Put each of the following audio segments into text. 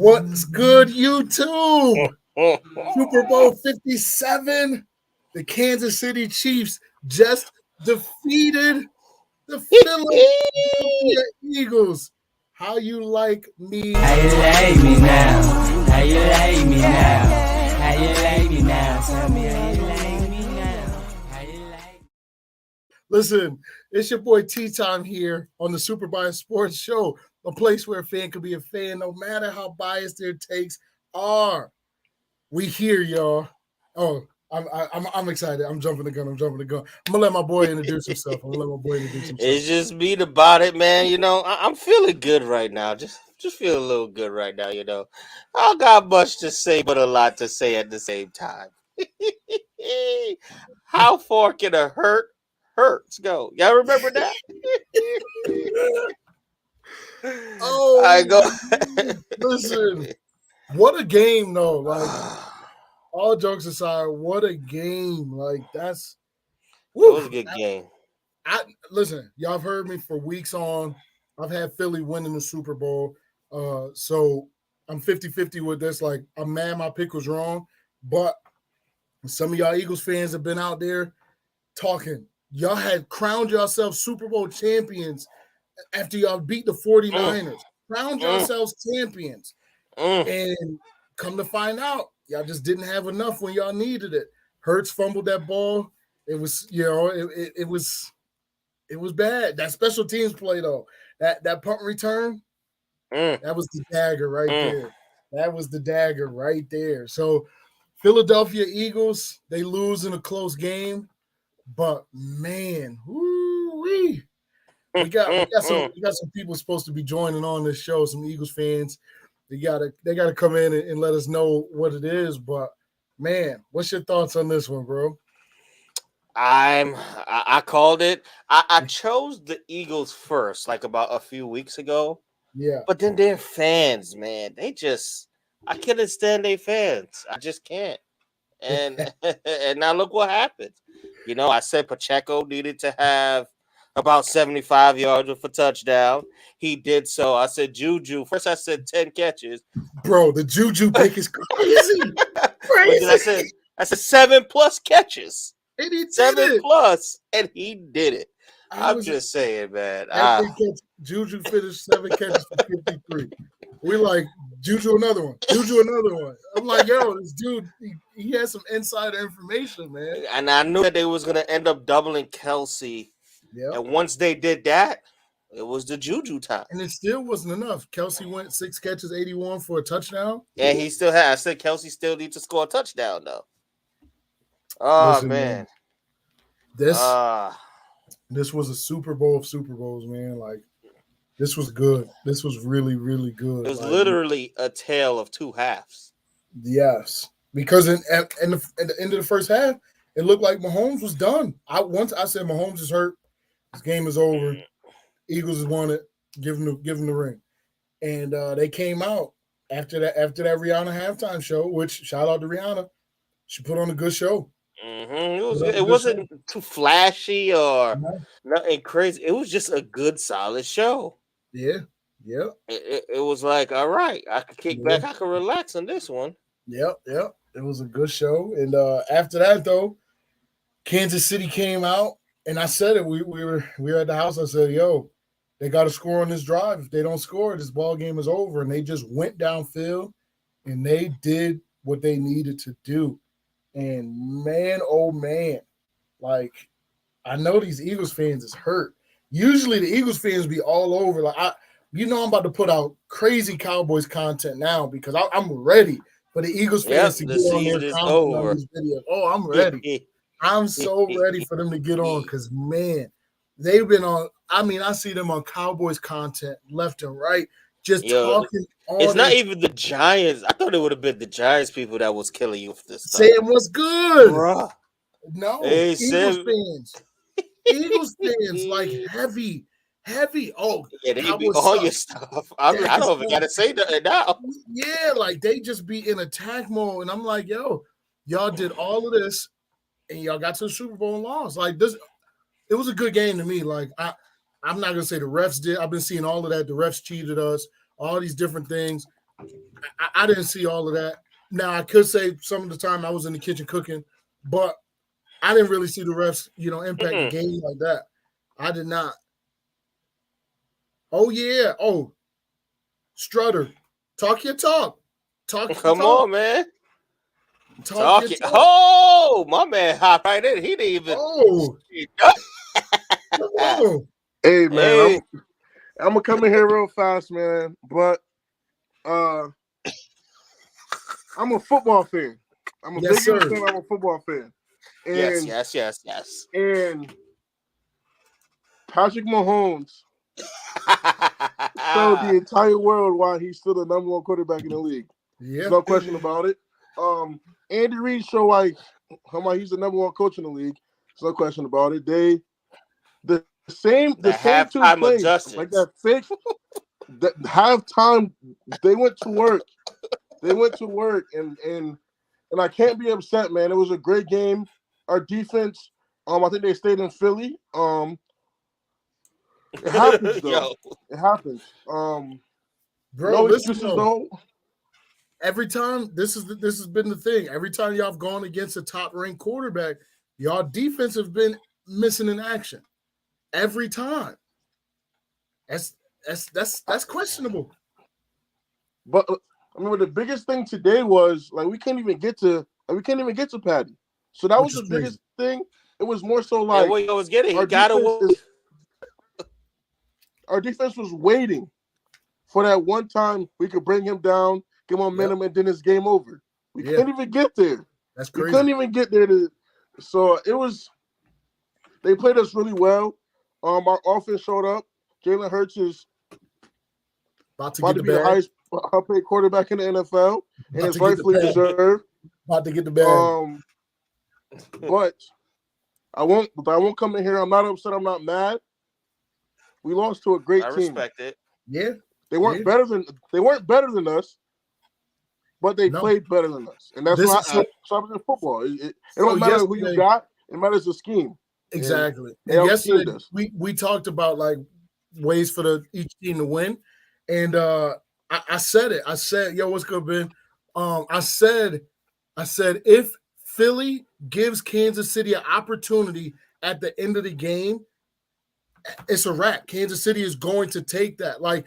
What's good, YouTube? Super Bowl 57. The Kansas City Chiefs just defeated the Philadelphia Eagles. How you like me? How you like me now? How you like me now? How you like me now? Tell me how you like me now. How you like me? Listen, it's your boy T Time here on the Super Bias Sports Show, a place where a fan can be a fan no matter how biased their takes are. We here, y'all. Oh, I'm excited. I'm jumping the gun. I'm gonna let my boy introduce himself. It's just me about it, man. You know, I'm feeling good right now. Just feel a little good right now. You know, I don't got much to say, but a lot to say at the same time. How far can a hurts go? Y'all remember that? I go. Listen, what a game, though. Like, all jokes aside, what a game. Like, that's It was a good game. Listen, y'all have heard me for weeks on. I've had Philly winning the Super Bowl. So I'm 50-50 with this. Like, I'm mad my pick was wrong, but some of y'all Eagles fans have been out there talking. Y'all had crowned yourselves Super Bowl champions after y'all beat the 49ers. Crowned yourselves champions. And come to find out, y'all just didn't have enough when y'all needed it. Hurts fumbled that ball. It was, it was bad. That special teams play, though, that punt return, that was the dagger right there. That was the dagger right there. So Philadelphia Eagles, they lose in a close game, but man, woo-wee. We got some people supposed to be joining on this show, some Eagles fans. They gotta come in and let us know what it is. But man, what's your thoughts on this one, bro? I called it. I chose the Eagles first, like about a few weeks ago. Yeah. But then their fans, man, I can't stand their fans. I just can't. And and now look what happened. You know, I said Pacheco needed to have about 75 yards with a touchdown. He did so. I said Juju. First I said 10 catches. Bro, the Juju pick is crazy. Crazy. I said 7+ catches. And he did 7+, and he did it. I'm just saying, man. Juju finished 7 catches for 53. We're like, Juju another one. I'm like, yo, this dude, he has some insider information, man. And I knew that they was going to end up doubling Kelsey. Yep. And once they did that, it was the Juju time. And it still wasn't enough. Kelsey went 6 catches, 81 for a touchdown. Yeah, he still had. I said Kelsey still needs to score a touchdown, though. Oh, listen, man. This was a Super Bowl of Super Bowls, man. Like, this was good. This was really, really good. It was literally a tale of two halves. Yes. Because at the end of the first half, it looked like Mahomes was done. Once I said Mahomes is hurt, this game is over. Eagles has won it. Give him the ring. And they came out after that Rihanna halftime show, which shout out to Rihanna. She put on a good show. It wasn't too flashy or nothing crazy. It was just a good, solid show. Yeah. It was like, all right, I could kick back. I could relax on this one. Yep. It was a good show. And after that, though, Kansas City came out, and I said it. We were at the house. I said, yo, they got to score on this drive. If they don't score, this ball game is over. And they just went downfield, and they did what they needed to do. And man, oh man, like, I know these Eagles fans is hurt. Usually the Eagles fans be all over. Like, I'm about to put out crazy Cowboys content now because I'm ready for the Eagles fans to get on their comment on these videos. Oh, I'm ready. I'm so ready for them to get on because, man, they've been on. I mean, I see them on Cowboys content left and right, just talking. It's not even the Giants. I thought it would have been the Giants people that was killing you for this stuff. Saying what's good, bruh. No, hey, Eagles fans, like heavy. Oh, yeah, they be all your stuff. I don't even gotta say that now. Yeah, like they just be in attack mode, and I'm like, yo, y'all did all of this, and y'all got to the Super Bowl and lost. Like this, it was a good game to me. Like I'm not gonna say the refs did. I've been seeing all of that. The refs cheated us. All these different things. I didn't see all of that. Now I could say some of the time I was in the kitchen cooking, but I didn't really see the refs, impact the game like that. I did not. Oh yeah. Oh, Strutter, talk your talk. Talk your Come talk. on, man. Talk your Talking. talk. Oh, my man hopped right in. He didn't even. Oh, come on. Hey man, Hey. I'm gonna come in here real fast, man. But I'm a football fan. I'm a Yes, big sir. fan. I'm a football fan. And Yes. and Patrick Mahomes showed the entire world why he's still the number one quarterback in the league. Yeah. There's no question about it. Andy Reid showed how he's the number one coach in the league. There's no question about it. The same two halftime plays, adjustments. like that fake that halftime, they went to work. And I can't be upset, man. It was a great game. Our defense, I think they stayed in Philly. It happens though. Yo. It happens. Bro, No listen, excuses though. every time this has been the thing. Every time y'all have gone against a top ranked quarterback, y'all defense have been missing in action. Every time. That's questionable. But I remember the biggest thing today was we can't even get to Patty. So that Which was is the biggest thing. It was more so And what you was getting, he got away. our defense was waiting for that one time we could bring him down, give him momentum, and then it's game over. We couldn't even get there. That's crazy. We couldn't even get there. So it was. They played us really well. Our offense showed up. Jalen Hurts is about to be the highest paid quarterback in the NFL, and it's rightfully deserved. About to get the bag. But I won't come in here. I'm not upset. I'm not mad. We lost to a great team. I respect it. Yeah. They weren't better than us, but they played better than us. And that's why I was in football. It don't matter who you got, it matters the scheme. Exactly. And yesterday we talked about ways for each team to win. And I said it. I said, yo, what's good, Ben? I said if Philly gives Kansas City an opportunity at the end of the game, it's a wrap. Kansas City is going to take that.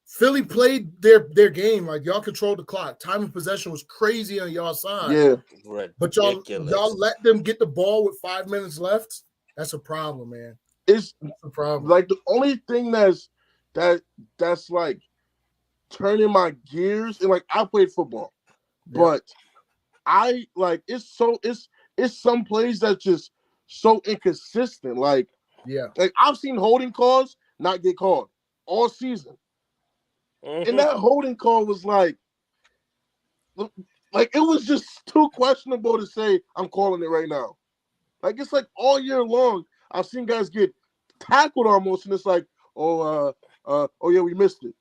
Philly played their game. Y'all controlled the clock. Time of possession was crazy on y'all side. Yeah. But y'all let them get the ball with 5 minutes left. That's a problem, man. It's a problem. The only thing that's turning my gears, and I played football, but I it's some plays that's just so inconsistent. I've seen holding calls not get called all season. Mm-hmm. And that holding call was it was just too questionable to say I'm calling it right now. It's all year long I've seen guys get tackled almost, and it's oh yeah, we missed it.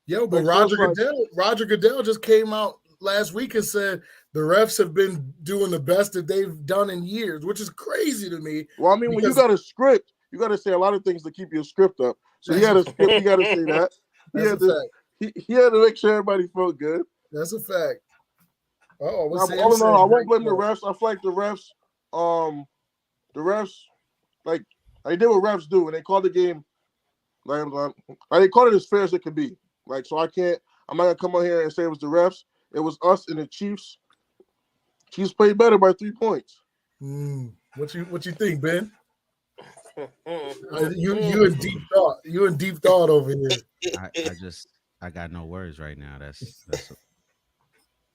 Yo, but Roger Goodell just came out last week and said the refs have been doing the best that they've done in years, which is crazy to me. Well, I mean, when you got a script, you got to say a lot of things to keep your script up. So he had a script, you got to say that. He had to make sure everybody felt good. That's a fact. Oh, I won't blame the refs. I feel like the refs, they did what refs do, and they called the game. They called it as fair as it could be. So I'm not gonna come on here and say it was the refs. It was us and the Chiefs. Chiefs played better by 3 points. What you think, Ben? You in deep thought. You in deep thought over here. I got no words right now.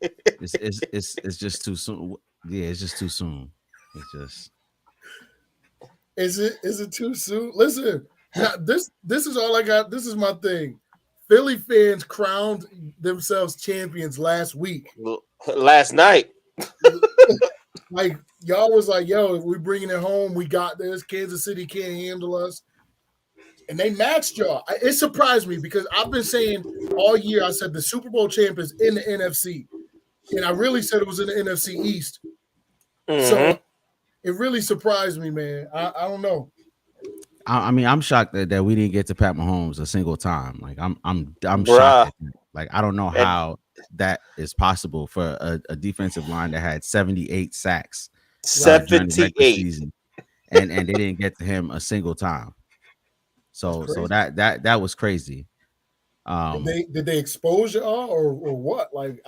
It's just too soon. Yeah, it's just too soon. It's just. Is it too soon? Listen, now this is all I got. This is my thing. Philly fans crowned themselves champions last week. Last night. Y'all was yo, we bringing it home. We got this. Kansas City can't handle us. And they matched y'all. It surprised me because I've been saying all year, I said the Super Bowl champ is in the NFC. And I really said it was in the NFC East. Mm-hmm. So it really surprised me, man. I don't know. I mean, I'm shocked that we didn't get to Pat Mahomes a single time. Like I'm shocked Bruh. at that. Like I don't know And how that is possible for a defensive line that had 78 sacks during the regular 78. season, and they didn't get to him a single time. So crazy. that was crazy. Did they expose y'all or what? Like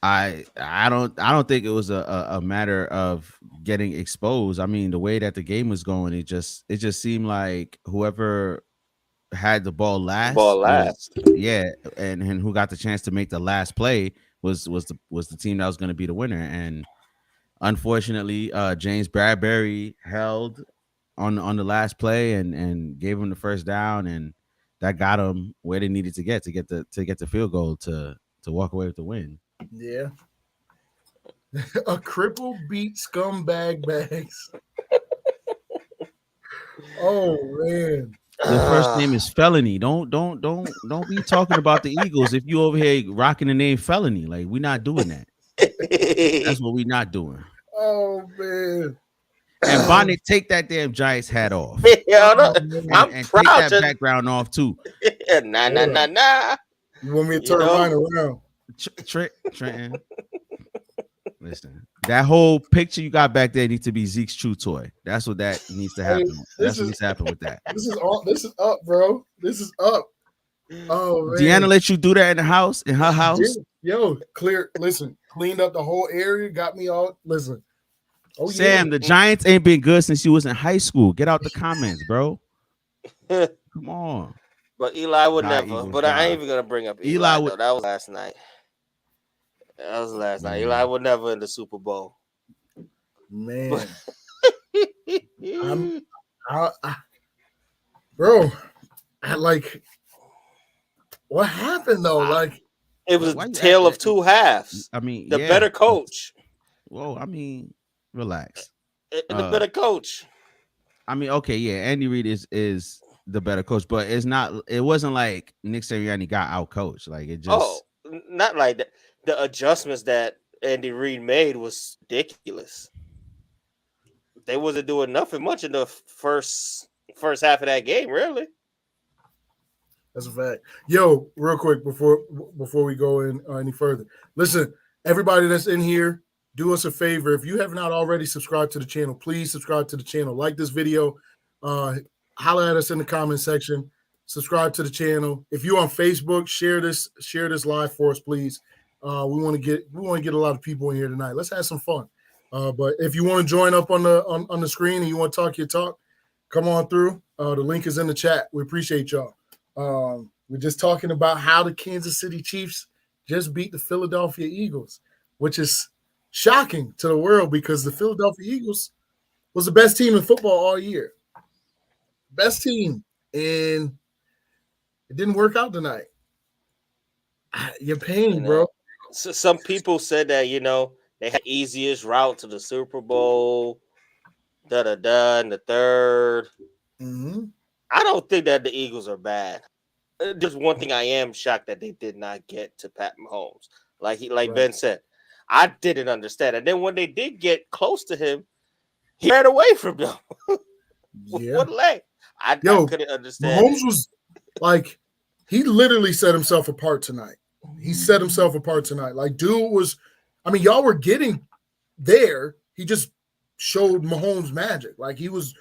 I don't think it was a matter of getting exposed. I mean, the way that the game was going, it just seemed like whoever had the ball Ball last was last. and who got the chance to make the last play was the team that was going to be the winner. And unfortunately, James Bradbury held on the last play and gave him the first down, and that got them where they needed to get the field goal to walk away with the win. yeah. A cripple beat scumbag bags. Oh man. Your first name is Felony. Don't be talking about the Eagles if you over here rocking the name Felony. Like, we're not doing that. That's what we're not doing. Oh man. And Bonnet, take that damn Giants hat off. Yeah, Oh, I'm And proud take that to. background off too. Nah. You want me to You turn know? mine around? Trenton, listen. That whole picture you got back there needs to be Zeke's true toy. That's what that needs to happen. That's what needs to happen with that. This is up, bro. This is up. Oh man. Deanna let you do that in her house. Yo, cleaned up the whole area, got me all listen. Oh Sam, the Giants ain't been good since you was in high school. Get out the comments, bro. Come on. But Eli would Die, never. Eagles, But I ain't die. even gonna bring up Eli Eli. would- Though. That was last night. That was last night. Man. Eli would never in the Super Bowl. man. Bro, like what happened though? Like It was Why a you tale of acting- two halves. I mean, The yeah. better coach. Whoa, I mean, relax. The better coach. I mean, okay, yeah, Andy Reid is the better coach, but it wasn't like Nick Sirianni got out coached. Like it just Not like that. The adjustments that Andy Reid made was ridiculous. They wasn't doing nothing much in the first half of that game, really. that's a fact. Yo, real quick before we go in any further, listen, everybody that's in here, do us a favor. If you have not already subscribed to the channel, please subscribe to the channel. Like this video, holler at us in the comment section. Subscribe to the channel. If you're on Facebook, share this live for us, please. We want to get a lot of people in here tonight. Let's have some fun. But if you want to join up on the screen and you want to talk your talk, come on through. The link is in the chat. We appreciate y'all. We're just talking about how the Kansas City Chiefs just beat the Philadelphia Eagles, which is shocking to the world because the Philadelphia Eagles was the best team in football all year. Best team. And it didn't work out tonight. You're paying, bro. So some people said that, they had the easiest route to the Super Bowl, and the third. Mm-hmm. I don't think that the Eagles are bad. There's one thing I am shocked that they did not get to Pat Mahomes. Like Right. Ben said, I didn't understand. And then when they did get close to him, he ran away from them. Yeah. What leg? I couldn't understand. Mahomes was like, he literally set himself apart tonight. He set himself apart tonight. Like, dude was, I mean, y'all were getting there. He just showed Mahomes magic. Like, he was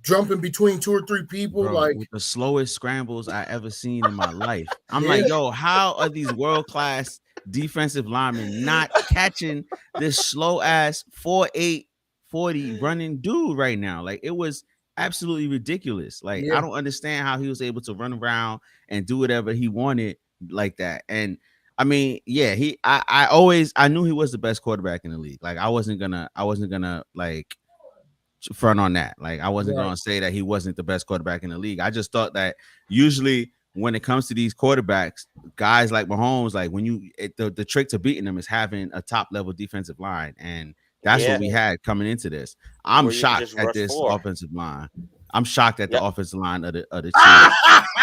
jumping between two or three people, bro, like with the slowest scrambles I ever seen in my life. I'm like, yo, how are these world-class defensive linemen not catching this slow ass 4.8 40 running dude right now? Like, it was absolutely ridiculous. Like, I don't understand how he was able to run around and do whatever he wanted like that. And I mean, yeah, I knew he was the best quarterback in the league. Like, I wasn't gonna like front on that. Like, I wasn't gonna say that he wasn't the best quarterback in the league. I just thought that usually when it comes to these quarterbacks, guys like Mahomes, like the trick to beating them is having a top level defensive line, and that's what we had coming into this. I'm shocked at this offensive line. I'm shocked at the offensive line of the Chiefs.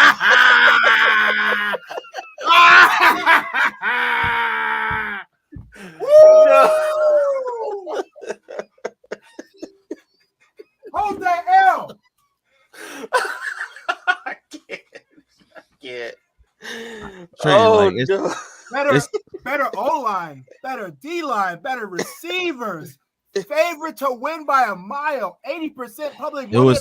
hold that L. can't. Trent, like no. Better O-line, better D-line, better receivers. Favorite to win by a mile, 80% public. They were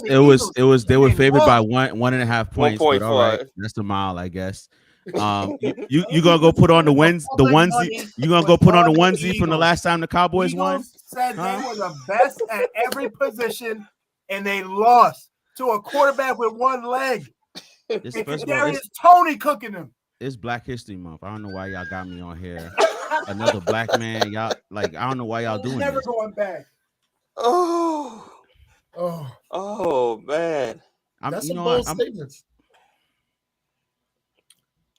favored by 1.5 points, but all right, that's a mile, I guess. You gonna go put on the onesie? You gonna go put on the onesie from the last time the Cowboys won? Said they were the best at every position, and they lost to a quarterback with one leg. It's Tony cooking them. It's Black History Month. I don't know why y'all got me on here. Another black man. Y'all like I don't know why y'all doing never this. Going back. Oh man. That's some bold statements.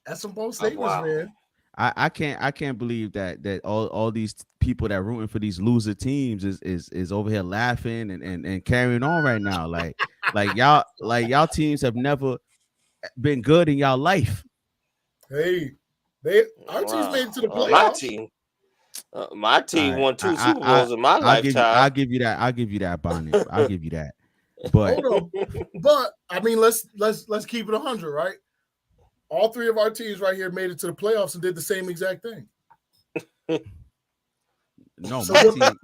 That's some bold statements, man. I can't believe that all these people that rooting for these loser teams is over here laughing and carrying on right now. Like y'all teams have never been good in y'all life. Hey, our team's made it to the playoffs. My team won 2 Super Bowls in my lifetime. I'll give you that. I'll give you that, Bonnet. I'll give you that. But hold on. But I mean, let's keep it 100, right? All 3 of our teams right here made it to the playoffs and did the same exact thing. No,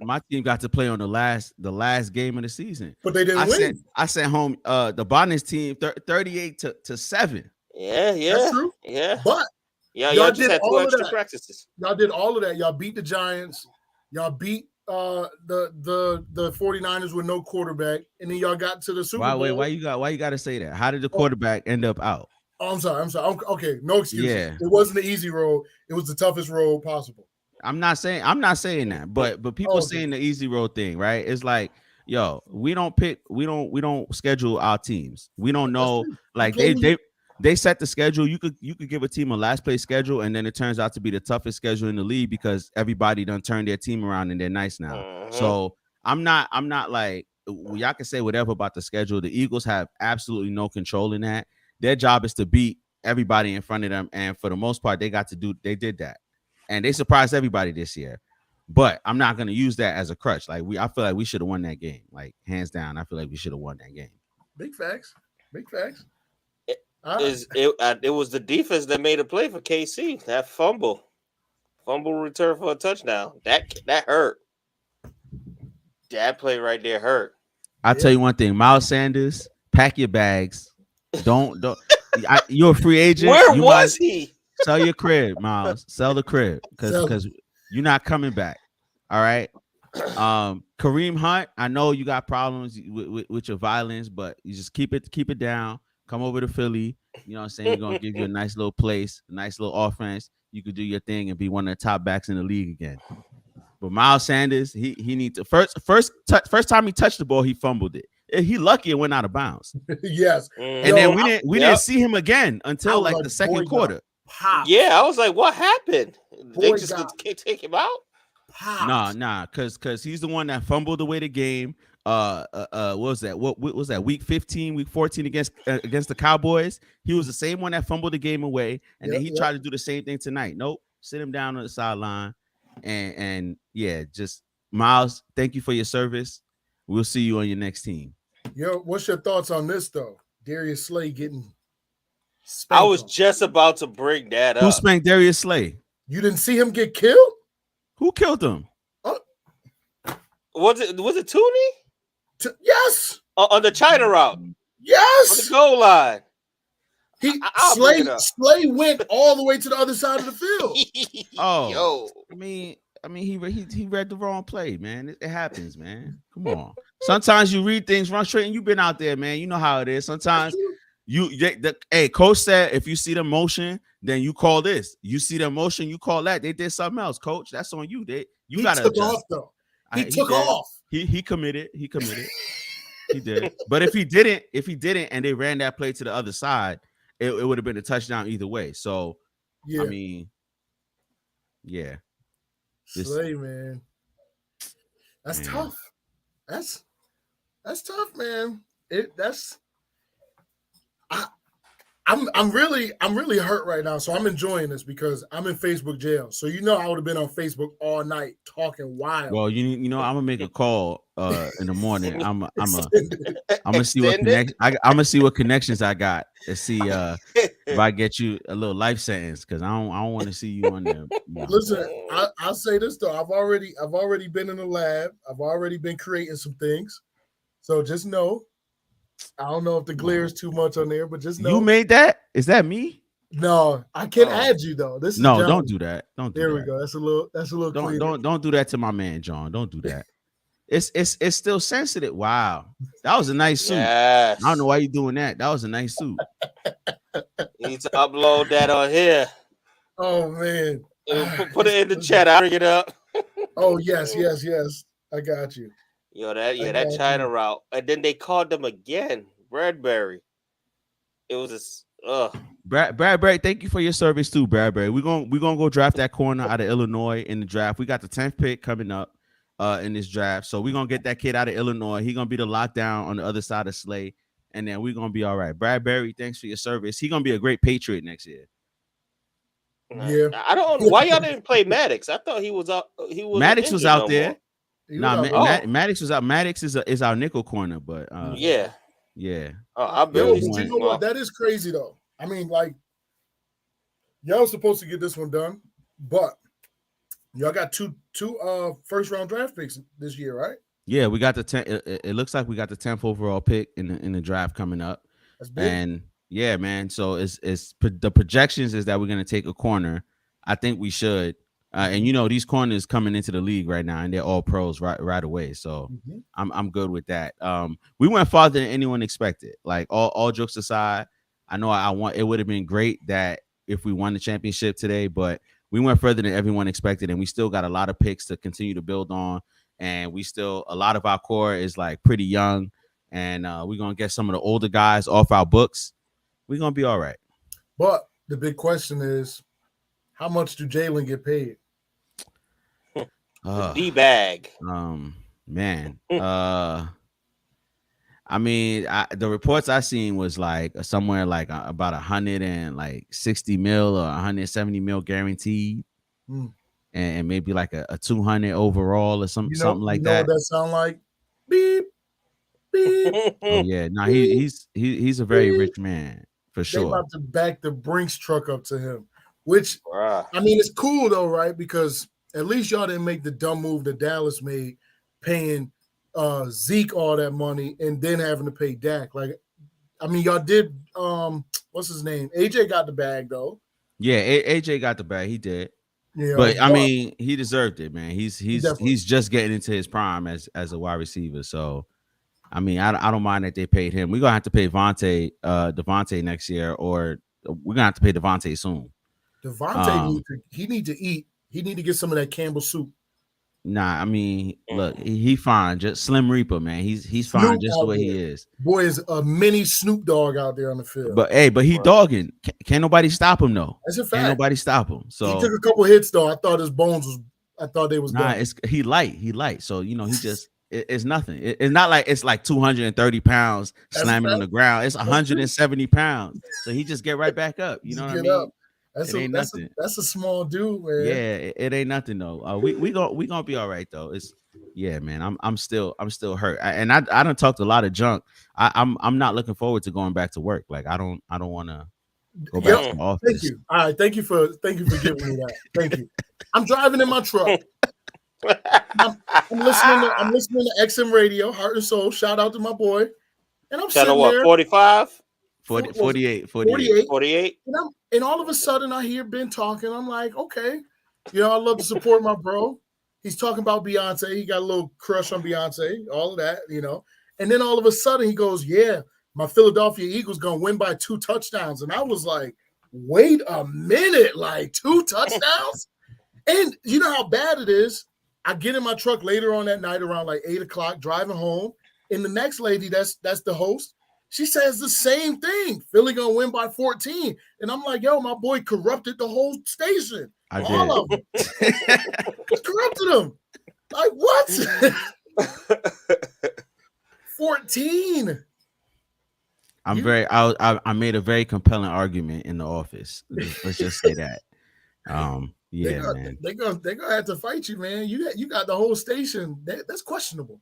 my team got to play on the last game of the season, but they didn't win. I sent home the Bonnet's team 38-7. Yeah, that's true. Yeah, but y'all just had 2 extra practices. Y'all did all of that. Y'all beat the Giants. Y'all beat the 49ers with no quarterback, and then y'all got to the Super Bowl. Why you got to say that? How did the quarterback end up out? Oh, I'm sorry. Okay, no excuses. Yeah. It wasn't the easy road. It was the toughest road possible. I'm not saying that, but people saying the easy road thing, right? It's like, yo, we don't schedule our teams. We don't know, like they set the schedule. You could give a team a last place schedule, and then it turns out to be the toughest schedule in the league because everybody done turned their team around and they're nice now. Mm-hmm. So I'm not like, y'all can say whatever about the schedule. The Eagles have absolutely no control in that. Their job is to beat everybody in front of them, and for the most part, they did that, and they surprised everybody this year. But I'm not gonna use that as a crutch. Like I feel like we should have won that game, like hands down. I feel like we should have won that game. Big facts. It was the defense that made a play for KC. That fumble return for a touchdown. That hurt. That play right there hurt. I'll tell you one thing, Miles Sanders, pack your bags. Don't. You're a free agent. Where was he? Sell your crib, Miles. Sell the crib because you're not coming back. All right. Kareem Hunt, I know you got problems with your violence, but you just keep it down. Come over to Philly. You know what I'm saying? We're gonna give you a nice little place, a nice little offense. You could do your thing and be one of the top backs in the league again. But Miles Sanders, he needs to first time he touched the ball, he fumbled it. He lucky it went out of bounds. Yes. And then we didn't see him again until like the second quarter. Yeah, I was like, what happened? They just can't take him out? Nah, because he's the one that fumbled away the game. What was that? What was that? Week 15, week 14 against the Cowboys. He was the same one that fumbled the game away, and then he tried to do the same thing tonight. Nope, sit him down on the sideline, and yeah, just Miles, thank you for your service. We'll see you on your next team. Yo, what's your thoughts on this though? Darius Slay getting spanked. I was just about to bring that up. Who spanked Darius Slay? You didn't see him get killed? Who killed him? Was it Tooney? Yes. On the China route. Yes. On the goal line. Slay went all the way to the other side of the field. I mean, he read the wrong play, man. It happens, man. Come on. Sometimes you read things run straight, and you've been out there, man. You know how it is. Sometimes coach said if you see the motion, then you call this. You see the motion, you call that. They did something else, coach. That's on you. You got to took off though. He took off. He committed. He did. But if he didn't, and they ran that play to the other side, it would have been a touchdown either way. So, yeah. I mean, yeah. Slay, man. That's tough. That's tough, man. I'm really hurt right now. So I'm enjoying this because I'm in Facebook jail. So I would have been on Facebook all night talking wild. Well, I'm gonna make a call in the morning. I'm gonna see what I'm gonna see what connections I got to see if I get you a little life sentence, because I don't want to see you on there. Listen, I'll say this though. I've already been in the lab. I've already been creating some things. So just know, I don't know if the glare is too much on there, but just know You made that? Is that me? No, I can add you though. This is no, John. don't do that. Don't do there that. we go. That's a little cleaner. Don't do that to my man John. Don't do that. It's still sensitive. Wow. That was a nice suit. Yes. I don't know why you doing that. That was a nice suit. You need to upload that on here. Oh man. Put it in the chat. I'll bring it up. Oh yes. I got you. Yo, that China route. And then they called them again. Bradbury. It was this Bradbury, thank you for your service too, Bradbury. We're gonna go draft that corner out of Illinois in the draft. We got the 10th pick coming up in this draft. So we're gonna get that kid out of Illinois. He's gonna be the lockdown on the other side of Slay, and then we're gonna be all right. Bradbury, thanks for your service. He's gonna be a great Patriot next year. Yeah. I don't know why y'all didn't play Maddox. I thought he was out. Maddox was out there. Nah, Maddox was out. Maddox is our nickel corner, but yeah. Oh, I barely. You know what? That is crazy though. I mean, like, y'all supposed to get this one done, but y'all got two first round draft picks this year, right? Yeah, we got the 10. It looks like we got the 10th overall pick in the draft coming up. That's big. And yeah, man. So it's the projections is that we're gonna take a corner. I think we should. And you know, these corners coming into the league right now, and they're all pros right away. So I'm good with that. We went farther than anyone expected. Like all jokes aside, I know it would have been great that if we won the championship today, but we went further than everyone expected, and we still got a lot of picks to continue to build on. And a lot of our core is like pretty young, and we're gonna get some of the older guys off our books. We're gonna be all right. But the big question is, how much do Jalen get paid? D bag. Man. I mean, the reports I seen was like somewhere like about 160 mil or 170 mil guaranteed, and maybe like a 200 overall or something like that. What that sound like? Beep, beep. Oh yeah, no, he's a very rich man for sure. They about to back the Brinks truck up to him, which I mean, it's cool though, right? Because at least y'all didn't make the dumb move that Dallas made, paying Zeke all that money and then having to pay Dak. Like, I mean, y'all did. What's his name? AJ got the bag though. Yeah, AJ got the bag. He did. Yeah, but I mean, he deserved it, man. He's just getting into his prime as a wide receiver. So, I mean, I don't mind that they paid him. We're gonna have to pay Devontae next year, or we're gonna have to pay Devontae soon. Devontae need to eat. He need to get some of that Campbell soup. Nah, I mean, look, he fine. Just Slim Reaper, man. He's fine just the way he is. Boy, is a mini Snoop Dogg out there on the field. But he dogging. Can't nobody stop him though. That's a fact. Can't nobody stop him. So he took a couple hits though. I thought his bones was. I thought they was. Nah, done. he light. So he just it's nothing. It's not like it's like 230 pounds slamming on the ground. It's 170 pounds. So he just get right back up. You know what I mean? Up. That's a small dude, man. Yeah, it ain't nothing though. We gonna be all right though. Man. I'm still hurt, and I done talked a lot of junk. I'm not looking forward to going back to work. Like I don't want to go back to the office. Thank you. All right, thank you for giving me that. Thank you. I'm driving in my truck. I'm listening to XM Radio, Heart and Soul. Shout out to my boy. And I'm sitting there. 45? 48. And all of a sudden I hear Ben talking. I'm like, okay, I love to support my bro. He's talking about Beyonce. He got a little crush on Beyonce, all of that, And then all of a sudden he goes, yeah, my Philadelphia Eagles going to win by 2 touchdowns. And I was like, wait a minute, like 2 touchdowns? And you know how bad it is? I get in my truck later on that night around like 8 o'clock, driving home. And the next lady, that's the host, she says the same thing. Philly gonna win by 14. And I'm like, yo, my boy corrupted the whole station. All of them. Corrupted them. Like, what? 14. I made a very compelling argument in the office. Let's just say that. Man. They're gonna have to fight you, man. You got the whole station. That's questionable.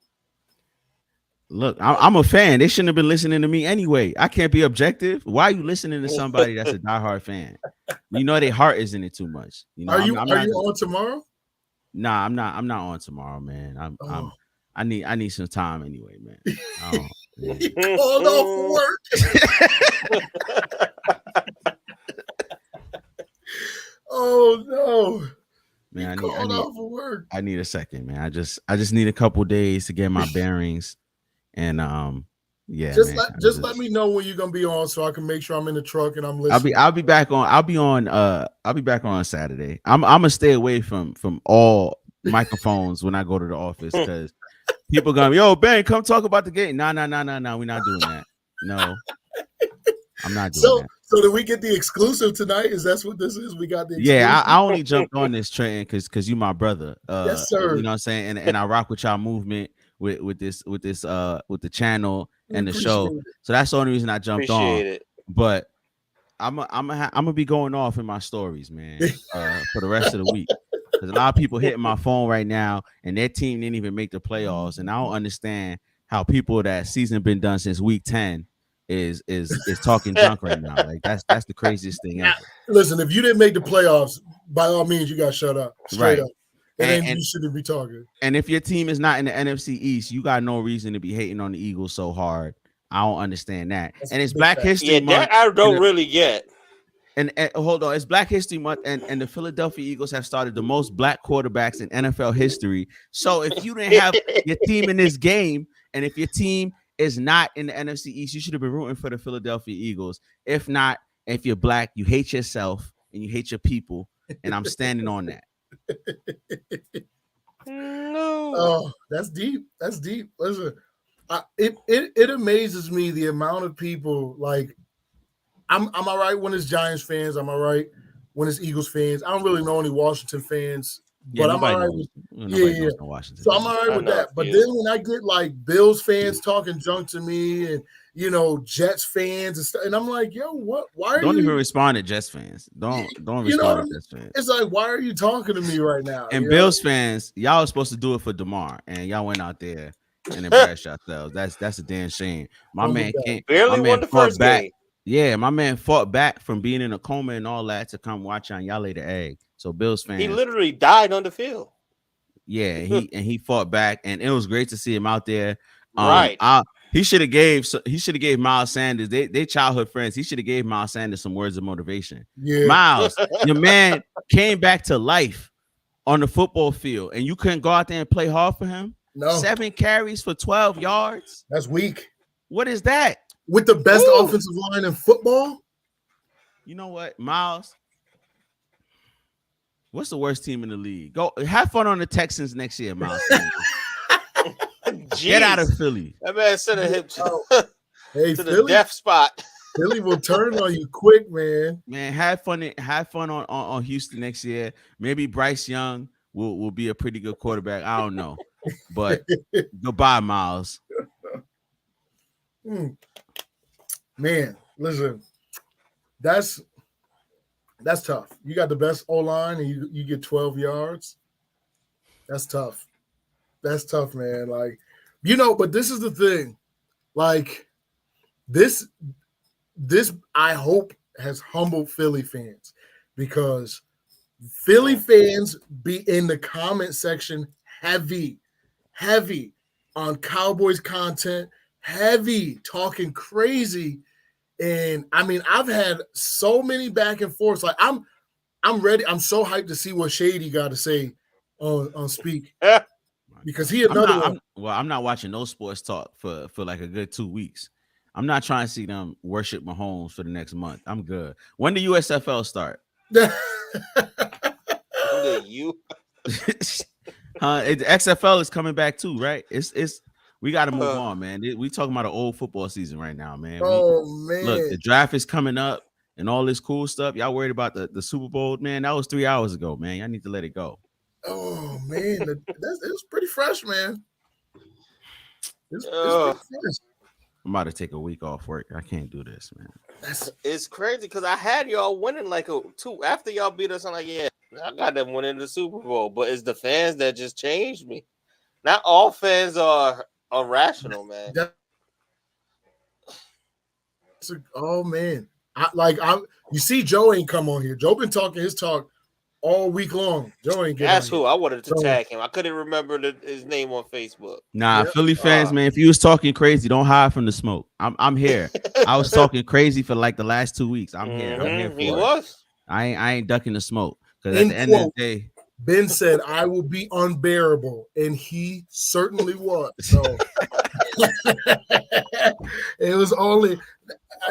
Look, I'm a fan. They shouldn't have been listening to me anyway. I can't be objective. Why are you listening to somebody that's a diehard fan? You know their heart is in it too much. You know, Are you I'm not on tomorrow? Nah, I'm not on tomorrow, man. I need some time anyway, man. He called off work. Oh no. Man, I need a second, man. I just need a couple days to get my bearings, and yeah. Just let me know when you're gonna be on, so I can make sure I'm in the truck and I'm listening. I'll be back on Saturday. I'm gonna stay away from all microphones when I go to the office because people gonna be, yo, Ben, come talk about the game. No, we're not doing that. No, I'm not doing that. So did we get the exclusive tonight? Is that what this is? We got the exclusive? Yeah, I only jumped on this train because you my brother. Yes, sir. You know what I'm saying? And I rock with y'all movement with the channel and the show. So that's the only reason I jumped on. But I'm gonna be going off in my stories, man, for the rest of the week. Because a lot of people hitting my phone right now, and their team didn't even make the playoffs, and I don't understand how people that season been done since week 10 is talking junk right now. Like that's the craziest thing ever. Listen, if you didn't make the playoffs, by all means, you got to shut up. Straight up. And you shouldn't be talking. And if your team is not in the NFC East, you got no reason to be hating on the Eagles so hard. I don't understand that. And it's Black History Month. That I don't really get. And hold on, it's Black History Month, and the Philadelphia Eagles have started the most black quarterbacks in NFL history. So if you didn't have your team in this game, and if your team is not in the NFC East, you should have been rooting for the Philadelphia Eagles. If not, if you're black, you hate yourself and you hate your people, and I'm standing on that. No. Oh, that's deep. That's deep. Listen, it amazes me the amount of people like. I'm all right when it's Giants fans. I'm all right when it's Eagles fans. I don't really know any Washington fans, but I'm all right. Yeah. So I'm all right with that. But then when I get like Bills fans talking junk to me, and Jets fans and stuff, and I'm like, yo, what? Why? Don't even respond to Jets fans. Don't respond to Jets fans. It's like, why are you talking to me right now? And Bills fans, y'all are supposed to do it for DeMar, and y'all went out there and embarrassed yourselves. That's a damn shame. My man can't. Barely won the first game. Yeah, my man fought back from being in a coma and all that to come watch on y'all lay the egg. So Bills fans, he literally died on the field. Yeah, he fought back, and it was great to see him out there. Right. He should have gave Miles Sanders, they childhood friends. He should have gave Miles Sanders some words of motivation. Yeah, Miles, your man came back to life on the football field, and you couldn't go out there and play hard for him. No, 7 carries for 12 yards. That's weak. What is that? With the best offensive line in football? You know what, Miles? What's the worst team in the league? Go have fun on the Texans next year, Miles. Get out of Philly. That man sent a hip to Philly, the death spot. Philly will turn on you quick, man. Man, have fun on Houston next year. Maybe Bryce Young will be a pretty good quarterback. I don't know. But goodbye, Miles. Man, listen, that's tough. You got the best O-line and you get 12 yards. That's tough. That's tough, man. Like, but this is the thing. Like, this I hope has humbled Philly fans, because Philly fans be in the comment section heavy on Cowboys content, heavy talking crazy. And I mean, I've had so many back and forths. Like, I'm ready. I'm so hyped to see what Shady got to say on Speak, because he another one. I'm not watching no sports talk for like a good 2 weeks. I'm not trying to see them worship Mahomes for the next month. I'm good. When the USFL start? You. XFL is coming back too, right? It's we got to move on, man. We talking about an old football season right now, man. Man, look, the draft is coming up and all this cool stuff. Y'all worried about the Super Bowl, man? That was 3 hours ago, man. Y'all need to let it go. Oh man, it's pretty fresh, man. It's pretty fresh. I'm about to take a week off work. I can't do this, man. It's crazy because I had y'all winning like two after y'all beat us. I'm like, yeah, I got them winning the Super Bowl, but it's the fans that just changed me. Not all fans are irrational, man. Oh man, you see, Joe ain't come on here. Joe been talking his talk all week long. Joe ain't get That's on who here. I wanted to tag him. I couldn't remember his name on Facebook. Nah, Philly fans, man. If you was talking crazy, don't hide from the smoke. I'm here. I was talking crazy for like the last 2 weeks. I'm here. I'm here for He it. was. I ain't ducking the smoke because at the end of the day, Ben said I will be unbearable, and he certainly was. So it was only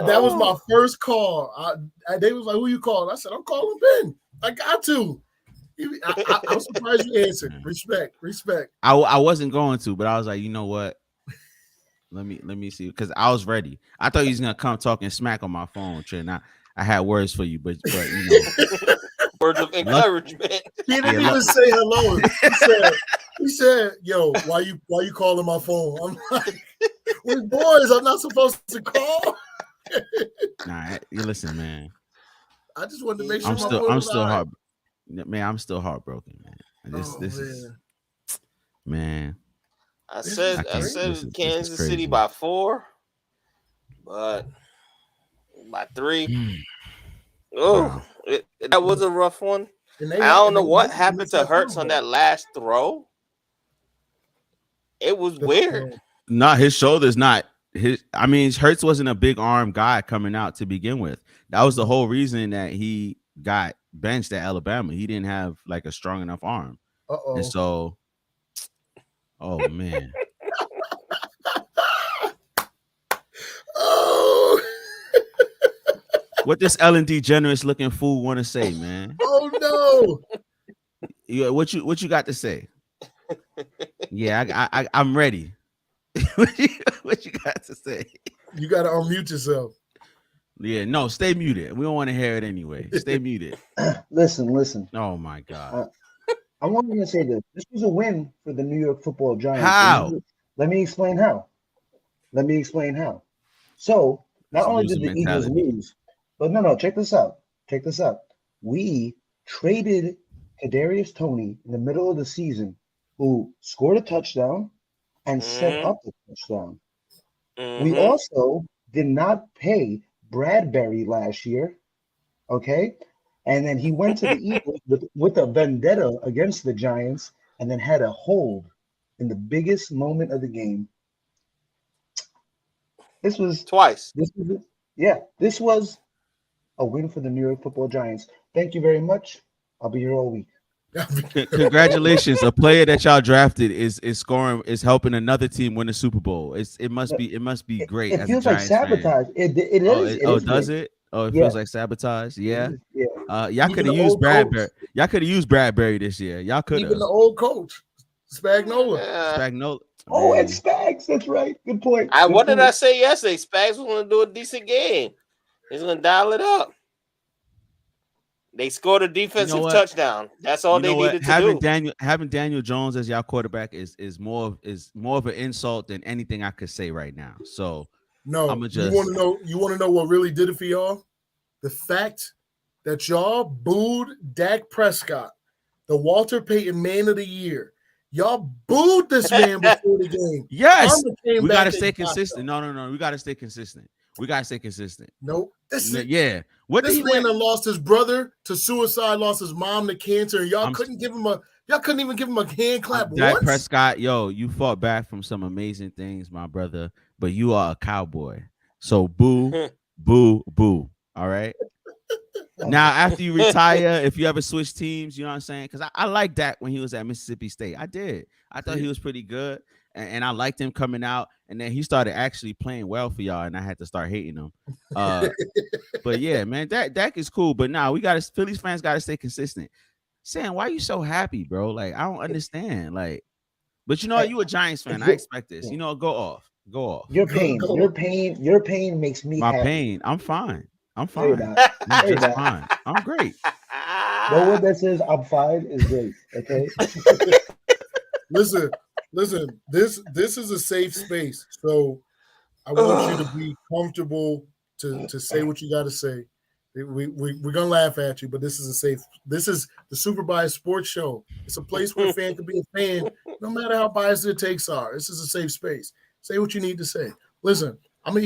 that was my first call. They was like, "Who you calling?" I said, "I'm calling Ben. I got to." I'm surprised you answered. Respect. I wasn't going to, but I was like, you know what? Let me see, because I was ready. I thought he was gonna come talking smack on my phone, Trent. I had words for you, but you know, words of encouragement. He didn't even say hello. He said, "Yo, why you calling my phone?" I'm like, "We're boys. I'm not supposed to call." Nah, you listen, man. I just wanted to make sure I'm still heartbroken, man. This is, man. I said Kansas City by 4, but by 3. Oh, wow. That was a rough one. I don't know what happened to Hurts on that last throw. It was weird. Nah, his shoulder's not his. I mean, Hurts wasn't a big arm guy coming out to begin with. That was the whole reason that he got benched at Alabama. He didn't have like a strong enough arm. And so, oh man. What this Ellen DeGeneres looking fool want to say, man? Oh no! What you got to say? Yeah, I'm ready. What you got to say? You got to unmute yourself. Yeah, no, stay muted. We don't want to hear it anyway. Stay muted. Listen. Oh my God. I wanted to say this. This was a win for the New York Football Giants. How? Let me explain how. So not only did the Eagles lose, but no, check this out. We traded Kadarius Toney in the middle of the season, who scored a touchdown and set up the touchdown. We also did not pay Bradbury last year, okay? And then he went to the Eagles with a vendetta against the Giants and then had a hold in the biggest moment of the game. This was twice. This was a win for the New York Football Giants. Thank you very much. I'll be here all week. Congratulations! A player that y'all drafted is scoring, is helping another team win the Super Bowl. It must be great. It feels like sabotage. It is. Does it? Oh, it feels like sabotage. Yeah. Y'all could have used Bradbury. Y'all could have used Bradbury this year. Y'all could have. Even the old coach, Spagnuolo. Oh, and Spags. That's right. Good point. What did I say yesterday? Spags was going to do a decent game. He's going to dial it up. They scored a defensive touchdown. That's all they needed to do. Having Daniel Jones as y'all quarterback is more of an insult than anything I could say right now. So no, you want to know what really did it for y'all? The fact that y'all booed Dak Prescott, the Walter Payton Man of the Year. Y'all booed this man before the game. Yes, we got to stay consistent. No, we got to stay consistent. Nope. This man done lost his brother to suicide, lost his mom to cancer, and y'all couldn't even give him a hand clap once. Dak Prescott, you fought back from some amazing things, my brother, but you are a cowboy. So boo, boo, boo. All right. Now, after you retire, if you ever switch teams, you know what I'm saying? Because I liked Dak when he was at Mississippi State. I did. I thought he was pretty good, and I liked him coming out. And then he started actually playing well for y'all, and I had to start hating him. But yeah, man, Dak is cool. But now Phillies fans gotta stay consistent. Sam, why are you so happy, bro? Like, I don't understand. Like, but you know what? You a Giants fan. I expect this. You know, go off. Your pain makes me my happy. Pain. I'm fine. I'm fine. I'm just fine. I'm great. No one that says I'm fine is great. Okay. Listen. This is a safe space, so I want you to be comfortable to say what you got to say. We're gonna laugh at you, but this is this is the Super Bias Sports Show. It's a place where a fan can be a fan, no matter how biased their takes are. This is a safe space. Say what you need to say. Listen, I'm gonna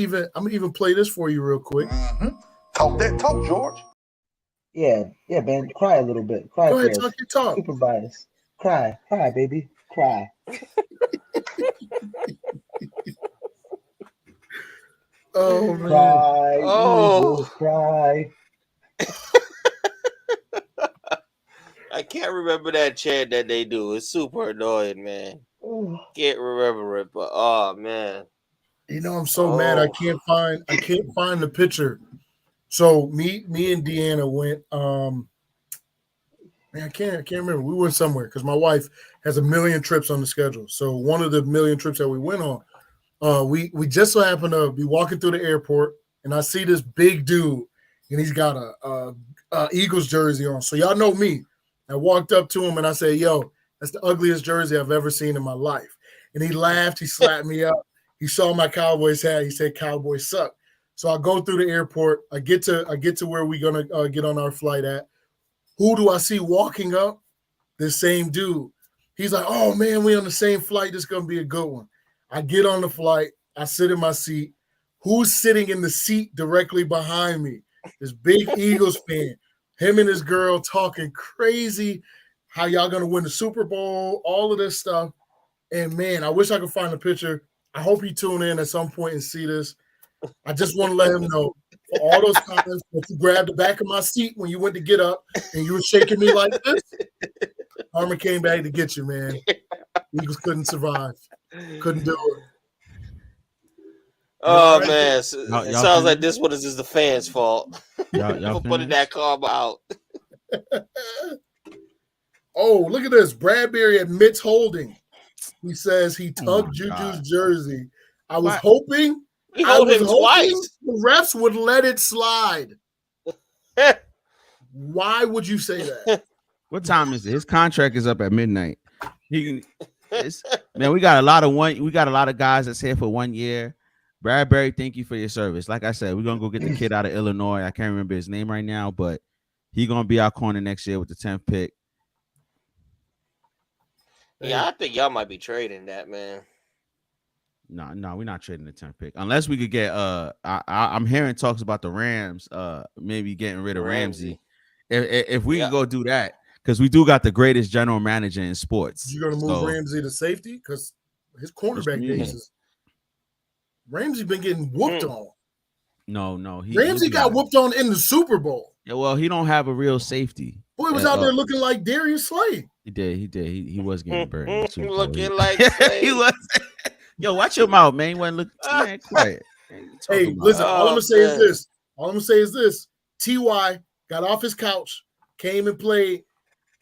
even play this for you real quick. Talk that talk, George. Yeah, man. Cry a little bit. Cry. Go ahead, for talk us. your talk. Super bias. Cry, baby. Cry. Oh man. Cry. Eagles, cry. I can't remember that chant that they do. It's super annoying, man. Can't remember it, but oh man. You know, I'm so mad I can't find the picture. So me and Deanna went man, I can't remember. We went somewhere because my wife has a million trips on the schedule. So one of the million trips that we went on, we just so happened to be walking through the airport, and I see this big dude, and he's got a Eagles jersey on. So y'all know me. I walked up to him and I said, "Yo, that's the ugliest jersey I've ever seen in my life." And he laughed. He slapped me up. He saw my Cowboys hat. He said, "Cowboys suck." So I go through the airport. I get to where we're gonna get on our flight at. Who do I see walking up? This same dude. He's like, "Oh man, we on the same flight. This is gonna be a good one." I get on the flight. I sit in my seat. Who's sitting in the seat directly behind me? This big Eagles fan. Him and his girl talking crazy. How y'all gonna win the Super Bowl? All of this stuff. And man, I wish I could find a picture. I hope he tune in at some point and see this. I just want to let him know for all those times that you grabbed the back of my seat when you went to get up and you were shaking me like this. Harmon came back to get you, man. Eagles couldn't survive. Couldn't do it. Oh man, it sounds like this one is just the fans' fault Y'all for putting that karma out. Oh, look at this. Bradbury admits holding. He says he tugged Juju's jersey. I was hoping He held him twice. The refs would let it slide. Why would you say that? What time is it? His contract is up at midnight. Man, we got a lot of guys that's here for 1 year. Bradbury, thank you for your service. Like I said, we're gonna go get the kid out of Illinois. I can't remember his name right now, but he's gonna be our corner next year with the 10th pick. Yeah, I think y'all might be trading that, man. No, we're not trading the 10th pick unless we could get. I'm hearing talks about the Rams, maybe getting rid of Ramsey. If we can go do that, because we do got the greatest general manager in sports. You're gonna move Ramsey to safety because his cornerback days is. Ramsey been getting whooped on. No. Ramsey got whooped on in the Super Bowl. Yeah, well, he don't have a real safety. Boy was out there looking like Darius Slay. He did. He was getting burned. Looking like Slay. He was. Yo, watch your mouth, man. You wasn't looking. Man, quiet. Hey, listen. All I'm gonna say is this. Ty got off his couch, came and played,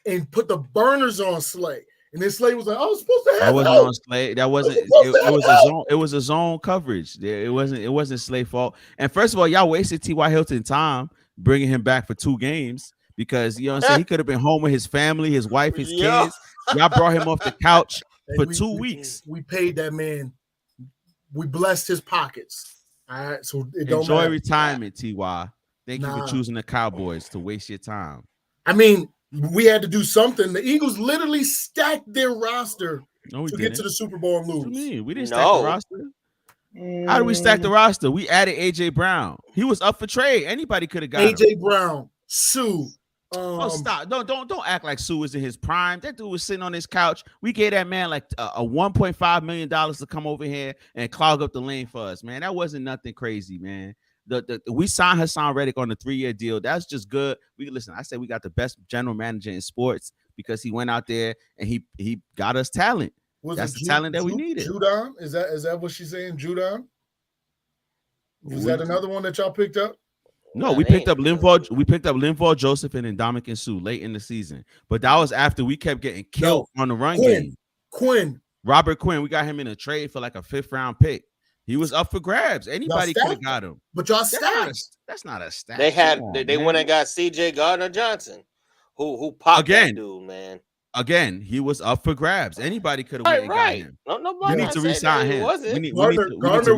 and put the burners on Slay. And then Slay was like, "I was supposed to have." That wasn't on Slay. That wasn't. It was a zone. It was a zone coverage. It wasn't Slay's fault. And first of all, y'all wasted T.Y. Hilton time bringing him back for 2 games because you know what I'm saying. He could have been home with his family, his wife, his kids. Y'all brought him off the couch for 2 weeks. We paid that man. We blessed his pockets. All right, so it don't enjoy matter. Retirement, Ty. Thank you for choosing the Cowboys to waste your time. I mean, we had to do something. The Eagles literally stacked their roster to get to the Super Bowl and lose. What do you mean? We didn't stack the roster. How do we stack the roster? We added AJ Brown. He was up for trade. Anybody could have got AJ Brown, Sue. Stop! Don't act like Sue was in his prime. That dude was sitting on his couch. We gave that man like a $1.5 million to come over here and clog up the lane for us, man. That wasn't nothing crazy, man. We signed Hassan Reddick on a 3-year deal. That's just good. I said we got the best general manager in sports because he went out there and he got us talent. That's the talent that we needed. Judon? Is that what she's saying? Judon? Was that another one that y'all picked up? No, we picked up Linval. We picked up Linval Joseph and Ndamukong Suh late in the season, but that was after we kept getting killed on the run game. Robert Quinn, we got him in a trade for like a 5th round pick. He was up for grabs. Anybody could have got him. But y'all stacked. That's not a stack. They went and got CJ Gardner-Johnson, who popped that dude, man. Again, he was up for grabs. Anybody could have went and got him. Nobody we need to re-sign him. Gardner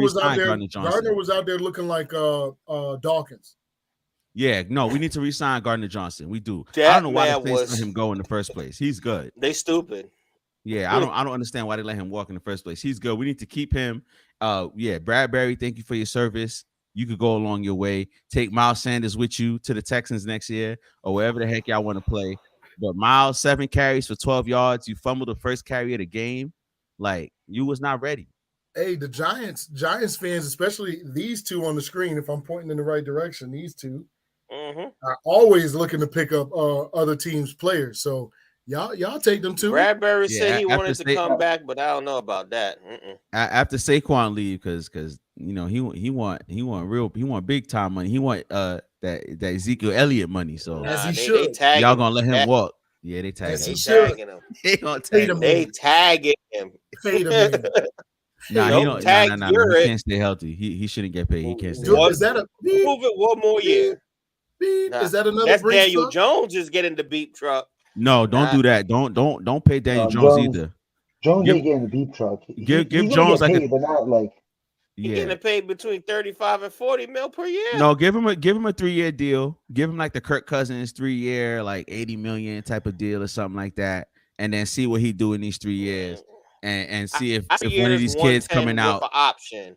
was out there looking like Dawkins. Yeah, no, we need to re-sign Gardner Johnson. We do. I That don't know why the man Saints was. let him go in the first place. He's good. They stupid. Yeah, I don't understand why they let him walk in the first place. He's good. We need to keep him. Yeah, Bradbury, thank you for your service. You could go along your way. Take Miles Sanders with you to the Texans next year or wherever the heck y'all want to play. But Miles, 7 carries for 12 yards. You fumbled the first carry of the game. Like, you was not ready. Hey, the Giants fans, especially these two on the screen, if I'm pointing in the right direction, these two are always looking to pick up other teams' players. So y'all take them too. Bradbury said he wanted to come back, but I don't know about that. After Saquon leave, because he want big time money. He want that Ezekiel Elliott money. So y'all gonna let him walk. Yeah, they tagging him. They gonna tag him. They tagging him. Fade him. Nah, he don't. Nah. He can't stay healthy. He shouldn't get paid. He can't stay healthy. Is that a move it one more year? Is that another? That's Daniel Jones is getting the beep truck. No, don't do that. Don't pay Daniel Jones either. Jones ain't getting the beep truck. Give Jones like but not like. He's getting paid between 35 and 40 mil per year. No, give him a 3-year deal. Give him like the Kirk Cousins 3-year, like 80 million type of deal or something like that, and then see what he do in these 3 years, and see if one of these kids coming out. Option.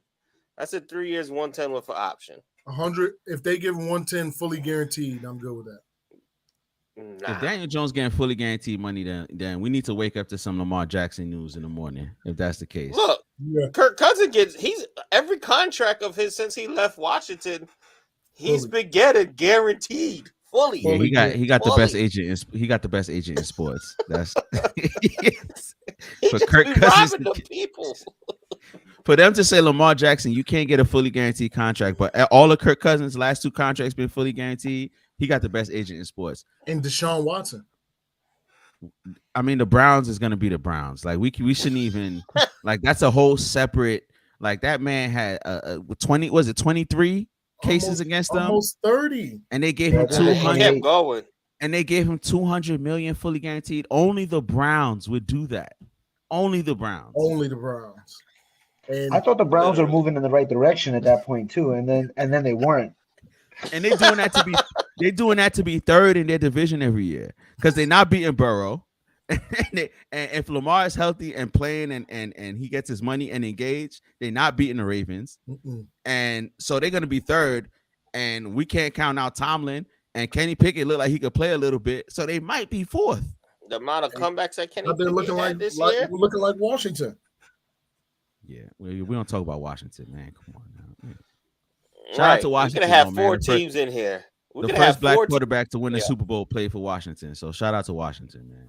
I said 3 years, 110 with an option. 100. If they give him 110 fully guaranteed, I'm good with that. If Daniel Jones getting fully guaranteed money, then we need to wake up to some Lamar Jackson news in the morning. If that's the case, look, Kirk Cousins he's every contract of his since he left Washington, he's been getting guaranteed fully. Yeah, he got the best agent. He got the best agent in sports. That's for Kirk Cousins. The people. For them to say Lamar Jackson, you can't get a fully guaranteed contract, but all of Kirk Cousins' last 2 contracts been fully guaranteed. He got the best agent in sports. And Deshaun Watson. I mean, the Browns is gonna be the Browns. Like we shouldn't even like that's a whole separate. Like that man had 23 cases against them, almost 30, and they gave him 200. Kept going. And they gave him 200 million fully guaranteed. Only the Browns would do that. Only the Browns. Only the Browns. And I thought the Browns were moving in the right direction at that point too, and then they weren't. And they're doing that to be third in their division every year because they're not beating Burrow. And if Lamar is healthy and playing and he gets his money and engaged, they're not beating the Ravens. And so they're going to be third. And we can't count out Tomlin. And Kenny Pickett look like he could play a little bit. So they might be fourth. The amount of comebacks that Kenny Pickett looking like this year? Looking like Washington. Yeah, we don't talk about Washington, man. Come on now. Man. Shout out to Washington. We're gonna have 4 teams in here. The first black quarterback to win the Super Bowl played for Washington. So shout out to Washington, man.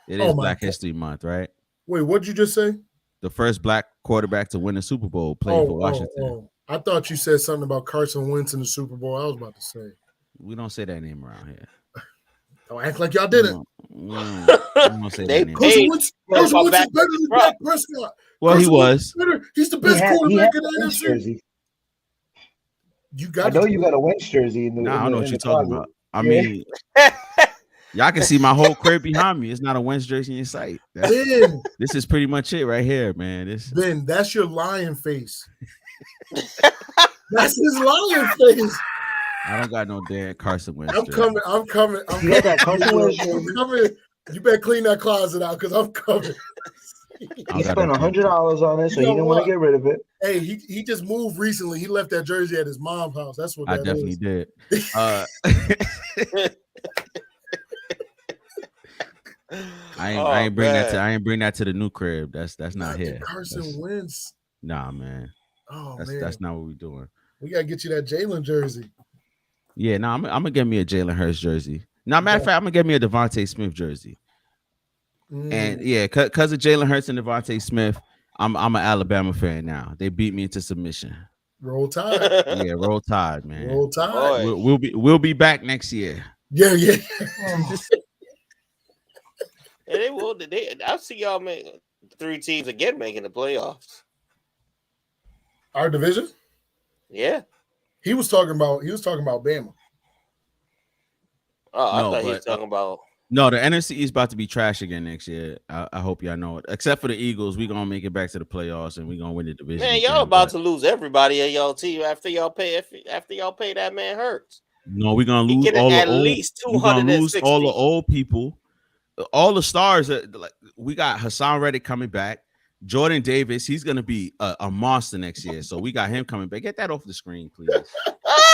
It is Black History Month, right? Wait, what'd you just say? The first black quarterback to win the Super Bowl played for Washington. I thought you said something about Carson Wentz in the Super Bowl. I was about to say. We don't say that name around here. Don't act like y'all didn't. We don't say that name. Carson Wentz is better than Dak Prescott. Well, he was. He's the best quarterback in the NFC. I know you got a Wentz jersey. I don't know what you're talking about. I mean, y'all can see my whole crib behind me. It's not a Wentz jersey in sight. This is pretty much it right here, man. Ben, that's your lion face. That's his lion face. I don't got no damn Carson Wentz. I'm coming. You got that Carson Wentz jersey? I'm coming. You better clean that closet out because I'm coming. He spent $100 on it, so he didn't want to get rid of it. Hey, he just moved recently. He left that jersey at his mom's house. That's what I definitely did. I ain't bring that to the new crib. That's not here. Carson Wentz. Nah, man. That's not what we're doing. We gotta get you that Jalen jersey. Yeah, no, I'm gonna get me a Jalen Hurts jersey. Now, matter of fact, I'm gonna get me a Devontae Smith jersey. And yeah, because of Jalen Hurts and Devontae Smith, I'm an Alabama fan now. They beat me into submission. Roll Tide. Yeah, roll Tide, man. Roll Tide. We'll be back next year. Yeah. And they will. I'll see y'all make 3 teams again making the playoffs. Our division? Yeah. He was talking about Bama. Oh, I thought he was talking about. No, the NFC is about to be trash again next year. I hope y'all know it. Except for the Eagles, we're gonna make it back to the playoffs and we're gonna win the division. Man, y'all about to lose everybody in y'all team after y'all pay that man Hurts. No, we're gonna He lose getting all the at old. least We're gonna lose all the 260. old people. All the stars. Like, we got Hassan Reddick coming back. Jordan Davis, he's gonna be a monster next year. So we got him coming back. Get that off the screen, please.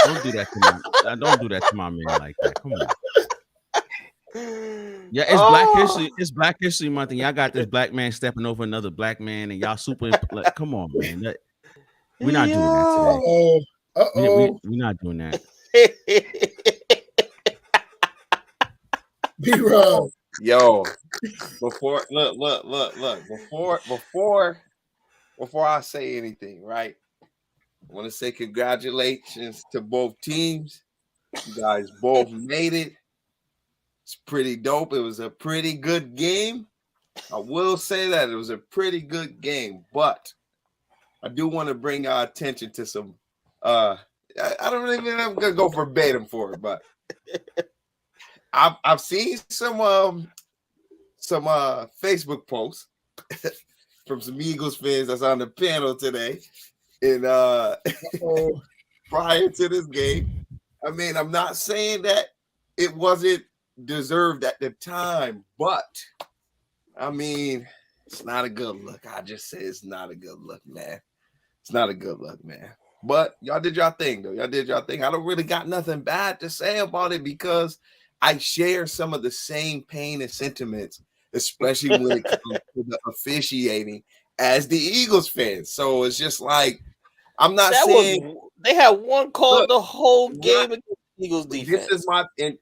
Don't do that to my. Don't do that to my man like that. Come on. Yeah, it's Black History. It's Black History Month, and y'all got this black man stepping over another black man, and y'all super. Like, come on, man. We're not doing that today. We're not doing that. B-Rob. Yo, before I say anything, right? I want to say congratulations to both teams. You guys both made it. It's pretty dope. It was a pretty good game. I will say that it was a pretty good game, but I do want to bring our attention to some I don't really think I'm gonna go verbatim for it, but I've seen some Facebook posts from some Eagles fans that's on the panel today. And prior to this game, I mean, I'm not saying that it wasn't deserved at the time, but I mean, it's not a good look. I just say it's not a good look, man. It's not a good look, man. But y'all did y'all thing, though. Y'all did y'all thing. I don't really got nothing bad to say about it because I share some of the same pain and sentiments, especially when it comes to the officiating as the Eagles fans. So it's just like, I'm not saying they had one call the whole game against the Eagles defense.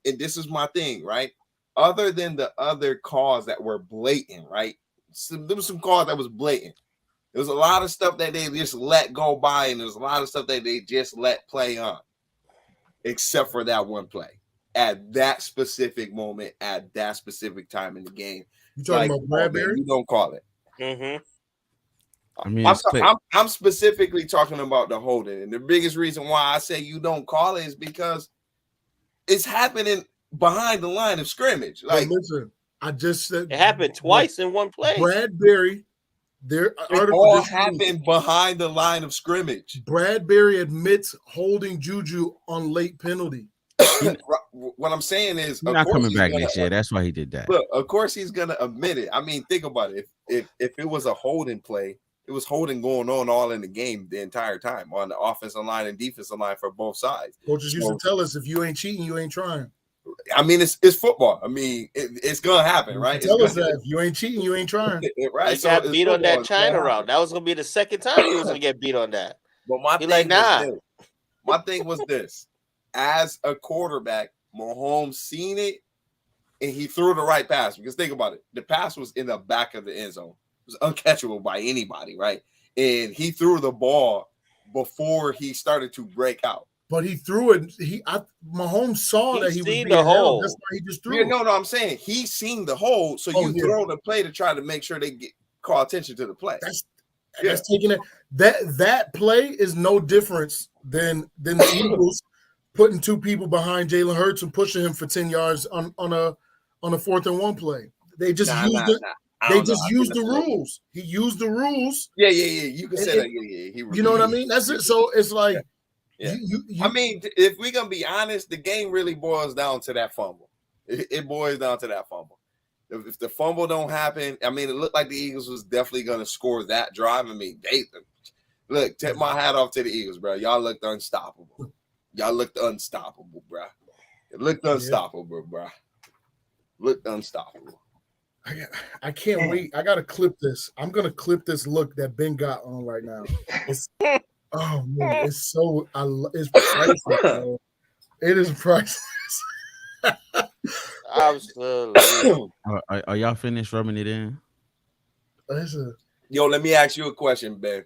This is my thing, right? Other than the other calls that were blatant, right? There was some calls that was blatant. There was a lot of stuff that they just let go by, and there's a lot of stuff that they just let play on, except for that one play at that specific moment, at that specific time in the game. You talking about Bradbury? You don't call it. Mm-hmm. I mean, I'm specifically talking about the holding, and the biggest reason why I say you don't call it is because it's happening behind the line of scrimmage. Like, listen, I just said it happened twice in one play. Bradbury, it all happened behind the line of scrimmage. Bradbury admits holding Juju on late penalty. What I'm saying is, he's not coming back next year. That's why he did that. Look, of course he's gonna admit it. I mean, think about it. If it was a holding play, it was holding going on all in the game the entire time on the offensive line and defensive line for both sides. Coaches used to tell us, if you ain't cheating, you ain't trying. I mean, it's football. I mean, it's gonna happen, right? Tell us that if you ain't cheating, you ain't trying. Right? He got beat on that China route. That was gonna be the second time he was gonna get beat on that. But my thing was this: as a quarterback, Mahomes seen it and he threw the right pass. Because think about it, the pass was in the back of the end zone. It was uncatchable by anybody, right? And he threw the ball before he started to break out. But he threw it. Mahomes saw that he was being the hole. That's why he just threw it. it. No, I'm saying he's seen the hole. So you throw the play to try to make sure they call attention to the play. That's taking it. That play is no difference than the Eagles putting two people behind Jalen Hurts and pushing him for 10 yards on a 4th and 1 play. They just used it. They just used the rules. He used the rules. Yeah. You can say that. Yeah. You know what I mean? That's it. So it's like, I mean, if we're gonna be honest, the game really boils down to that fumble. It boils down to that fumble. If the fumble don't happen, I mean, it looked like the Eagles was definitely gonna score that drive. I mean, take my hat off to the Eagles, bro. Y'all looked unstoppable. Bro. It looked unstoppable, bro. Looked unstoppable. I can't wait. I gotta clip this. I'm gonna clip this look that Ben got on right now. Oh man, it's so it's priceless. Bro. It is priceless. Absolutely. Are y'all finished rubbing it in? Yo, let me ask you a question, Ben.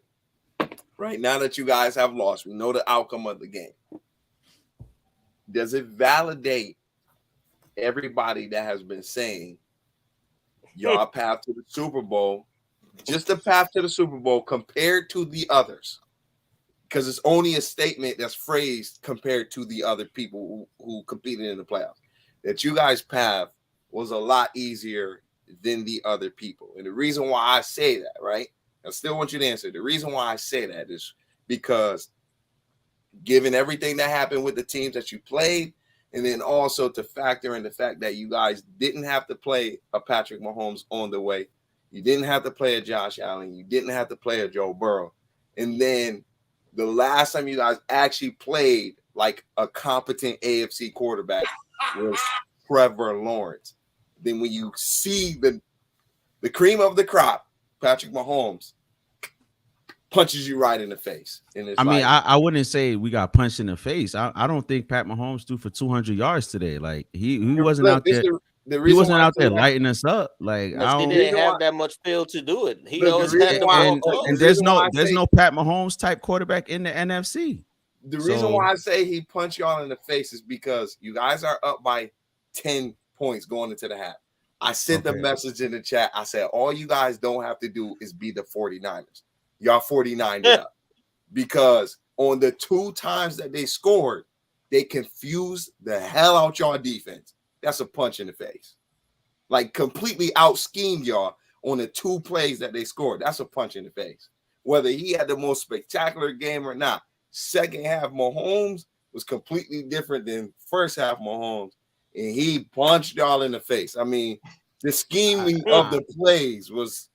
Right now that you guys have lost, we know the outcome of the game. Does it validate everybody that has been saying y'all path to the Super Bowl, just the path to the Super Bowl compared to the others? Because it's only a statement that's phrased compared to the other people who competed in the playoffs. That you guys' path was a lot easier than the other people. And the reason why I say that, right? I still want you to answer. The reason why I say that is because given everything that happened with the teams that you played, and then also to factor in the fact that you guys didn't have to play a Patrick Mahomes on the way. You didn't have to play a Josh Allen. You didn't have to play a Joe Burrow. And then the last time you guys actually played like a competent AFC quarterback was Trevor Lawrence. Then when you see the cream of the crop, Patrick Mahomes punches you right in the face. And it's I wouldn't say we got punched in the face. I don't think Pat Mahomes threw for 200 yards today. Like he wasn't out there. He wasn't out there lighting us up. Like he didn't have that much feel to do it. He always had and there's no Pat Mahomes type quarterback in the NFC. The reason why I say he punched y'all in the face is because you guys are up by 10 points going into the half. I sent the message in the chat. I said, all you guys don't have to do is be the 49ers. Y'all 49 it up. Because on the 2 times that they scored, they confused the hell out y'all defense. That's a punch in the face. Like completely out-schemed y'all on the 2 plays that they scored. That's a punch in the face. Whether he had the most spectacular game or not. Second half Mahomes was completely different than first half Mahomes. And he punched y'all in the face. I mean, the scheming of the plays was.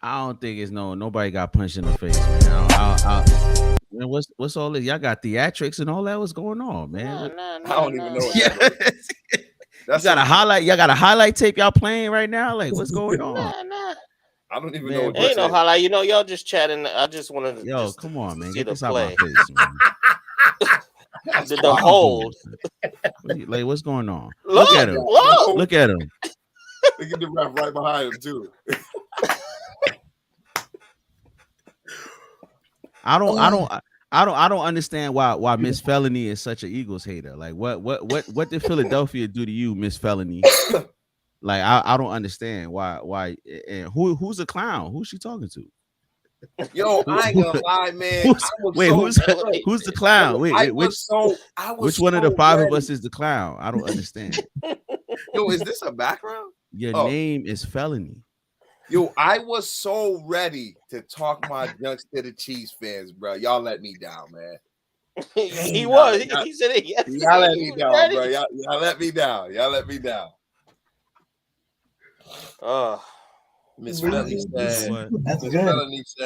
I don't think it's nobody got punched in the face, man. Man, what's all this? Y'all got theatrics and all that? What's going on, man? I don't even know what that is. Y'all got a highlight tape y'all playing right now? Like, what's going on? I don't even know. Ain't no highlight. You know, y'all just chatting. I just wanted to come on, man. Get this out my face, man. The hold. Like, what's going on? Look at him. Look at him. Look at the ref right behind him, too. I don't understand why Miss Felony is such an Eagles hater. Like what did Philadelphia do to you, Miss Felony? Like I don't understand why and who's a clown? Who's she talking to? Yo, I ain't gonna lie, man. Who's the clown? Which one of the 5 of us is the clown? I don't understand. Yo, is this a background? Your name is Felony. Yo, I was so ready to talk my junks to the Chiefs fans, bro. Y'all let me down, man. He was. He said it yesterday. Y'all let me down, bro. Y'all let me down. Y'all let me down. Miss Felony said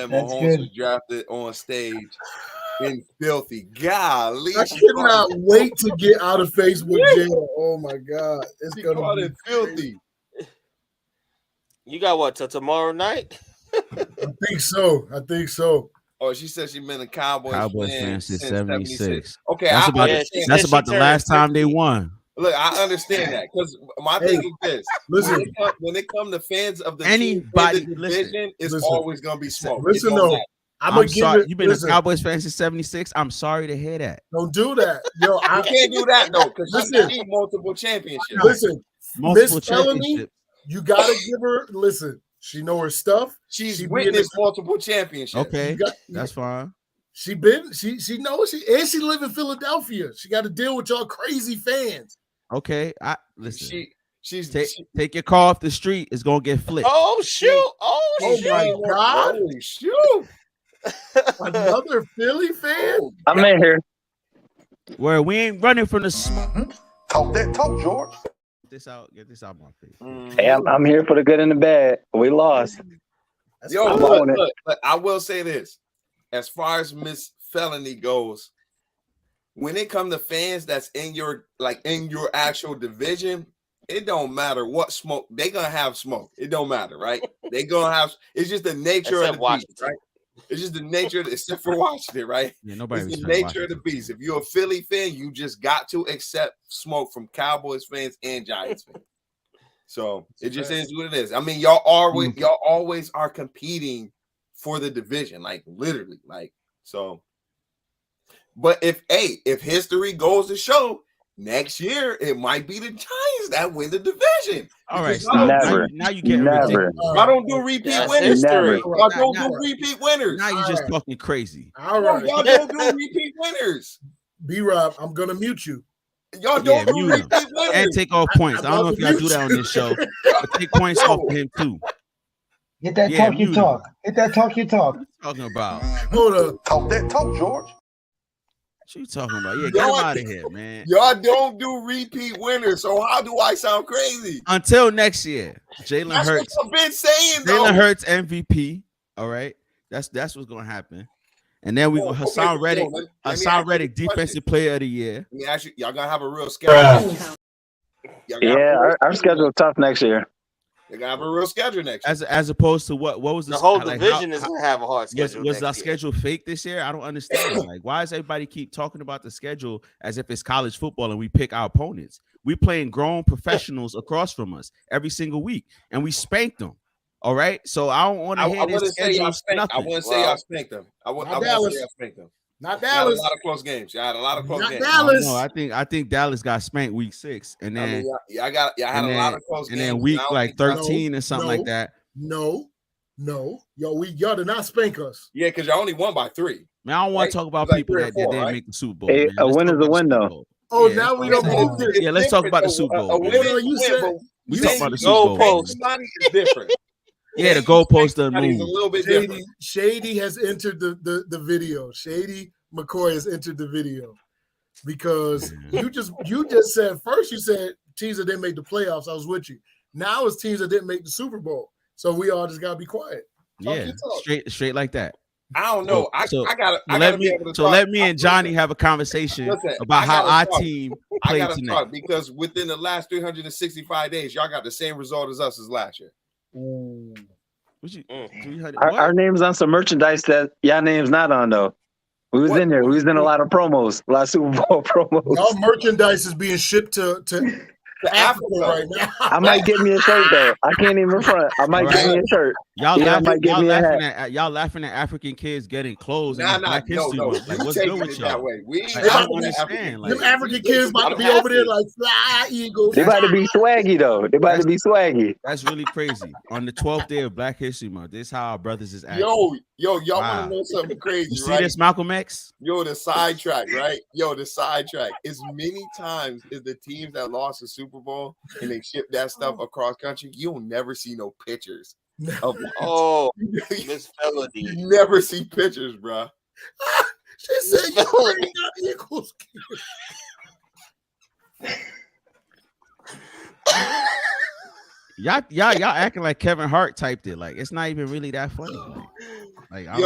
Mahomes was drafted on stage in filthy. Golly. I cannot wait to get out of Facebook jail. Oh my God. It's gonna be filthy. You got what till tomorrow night? I think so. Oh, she said she been a Cowboys fan since 76. Okay, that's about the last time they won. Look, I understand that because my thing is this: listen, when it comes to fans of the division, it's always gonna be smoke. Listen, I'm sorry. You've been a Cowboys fan since 76. I'm sorry to hear that. Don't do that, yo. I can't do that though because you need multiple championships. Listen, Miss Felony, you gotta give her. Listen, she know her stuff. She's witnessed multiple championships. Okay, that's fine. She knows she live in Philadelphia. She got to deal with y'all crazy fans. Okay, listen. Take your car off the street. It's gonna get flipped. Oh shoot! Oh my God! Holy shoot! Another Philly fan? I'm in here. Where we ain't running from the smoke. Talk that talk, George. Get this out my face. Hey, I'm here for the good and the bad. We lost. Yo, look, I will say this: as far as Miss Felony goes, when it comes to fans that's in your actual division, it don't matter what smoke they gonna have smoke. It don't matter, right? They gonna have. It's just the nature of the beast, right? It's just the nature, except for Washington, right? Yeah, nobody. It's the nature of the beast. If you're a Philly fan, you just got to accept smoke from Cowboys fans and Giants fans. So it just is what it is. I mean, y'all always are competing for the division, like literally, like so. But if history goes to show, next year it might be the Giants that win the division. All right, never. Now you get never. I don't do repeat winners. Never. I don't do repeat winners. Now you're just talking crazy. All right, y'all don't do repeat winners. B-Rob, I'm gonna mute you. Y'all don't do repeat winners and take off points. I don't know if y'all do that on this show, but take points off of him too. Get that talk you talk. Get that talk you talk. What are you talking about? Hold up. Talk that talk, George. What you talking about? Yeah, get him out of here, man. Y'all don't do repeat winners, so how do I sound crazy? Until next year, Jalen Hurts. That's what I've been saying, though. Jalen Hurts MVP. All right, that's what's gonna happen. And then we Hassan Reddick, Defensive Player of the Year. Let me ask you, y'all gonna have a real schedule? Yeah, our schedule is tough next year. They're gonna have a real schedule next year. As opposed to what was the whole division is gonna have a hard schedule. Was our schedule fake this year? I don't understand. Like, why does everybody keep talking about the schedule as if it's college football and we pick our opponents? We playing grown professionals across from us every single week, and we spanked them. All right, so I don't want to hear this schedule. I wouldn't say y'all spanked them. I wouldn't say y'all spanked them. Not Dallas. Y'all had a lot of close games. Y'all had a lot of close games. Dallas. No, I think Dallas got spanked week 6, and then y'all had a lot of close games. And then week like 13 or something like that. No, y'all did not spank us. Yeah, because y'all only won by 3. Man, I don't want to talk about people that didn't make the Super Bowl. Hey, a win is a win, though. Oh, now we don't move it. Yeah, let's talk about the Super Bowl. You talk about the Super Bowl. Is different. Yeah, the goalpost doesn't move. A little bit different. Shady has entered the video. Shady McCoy has entered the video because you just said first you said teams that didn't make the playoffs. I was with you. Now it's teams that didn't make the Super Bowl. So we all just gotta be quiet. Yeah, straight like that. I don't know. Let me and Johnny have a conversation about how our team played tonight. Because within the last 365 days, y'all got the same result as us as last year. Our name's on some merchandise that y'all name's not on, though. We was in there. We was in a lot of promos, a lot of Super Bowl promos. Y'all merchandise is being shipped to Africa right now. I might get me a shirt, though. I can't even front. I might get me a shirt. Y'all laughing at African kids getting clothes. Black History Month. Like, what's good with y'all? I don't understand. Them African kids about to be over there like fly eagles. They about to be swaggy, though. They about to be swaggy. That's really crazy. On the 12th day of Black History Month, this is how our brothers is acting. Y'all want to know something crazy? You see this, Malcolm X? The sidetrack, right? The sidetrack. As many times as the teams that lost the Super Bowl and they ship that stuff across country, you'll never see no pictures. Miss Felony. You never see pictures, bro. She said you already got Eagles. Y'all acting like Kevin Hart typed it. Like, it's not even really that funny. Like I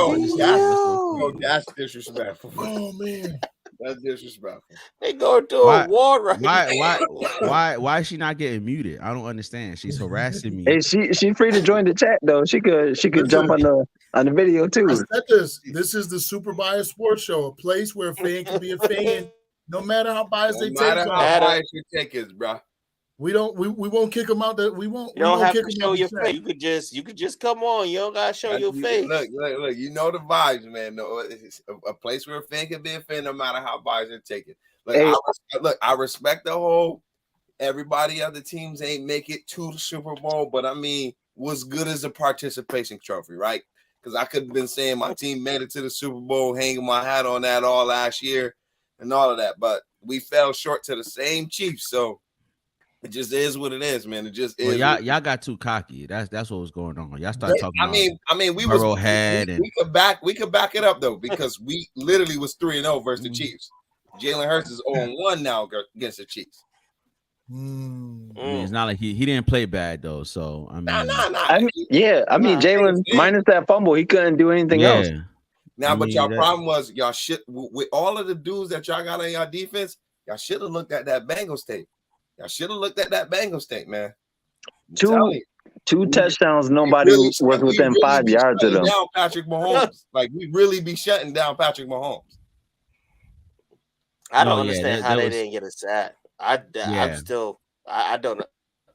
that's disrespectful. Oh man. That's disrespectful. They going through a war right now. Why is she not getting muted? I don't understand. She's harassing me. Hey, she free to join the chat though. She could jump on the video too. I said this is the Super Biased Sports Show, a place where a fan can be a fan, no matter how biased they take. No matter how biased you take it, bro. We won't kick them out. We won't. You don't have to show your face. You could just come on. You don't gotta show your face. Look. You know the vibes, man. No, it's a place where a fan can be a fan, no matter how biased they take it. I respect the whole. Everybody other teams ain't make it to the Super Bowl, but I mean, what's good as a participation trophy, right? Because I could have been saying my team made it to the Super Bowl, hanging my hat on that all last year, and all of that, but we fell short to the same Chiefs, so. It just is what it is, man. It just is. Y'all got too cocky. That's what was going on. Y'all started talking. We could back it up though, because we literally was 3-0 versus the Chiefs. Jalen Hurts is 0-1 now against the Chiefs. I mean, it's not like he didn't play bad though. So I mean, Jalen minus that fumble, he couldn't do anything else. Now, but y'all problem was y'all with all of the dudes that y'all got on y'all defense. Y'all should have looked at that Bengals tape. I should have looked at that Bengals tape, man. Two touchdowns. Nobody was within 5 yards of them. Down Patrick Mahomes, like we really be shutting down Patrick Mahomes. I don't understand how they didn't get a sack. I'm still. I don't know.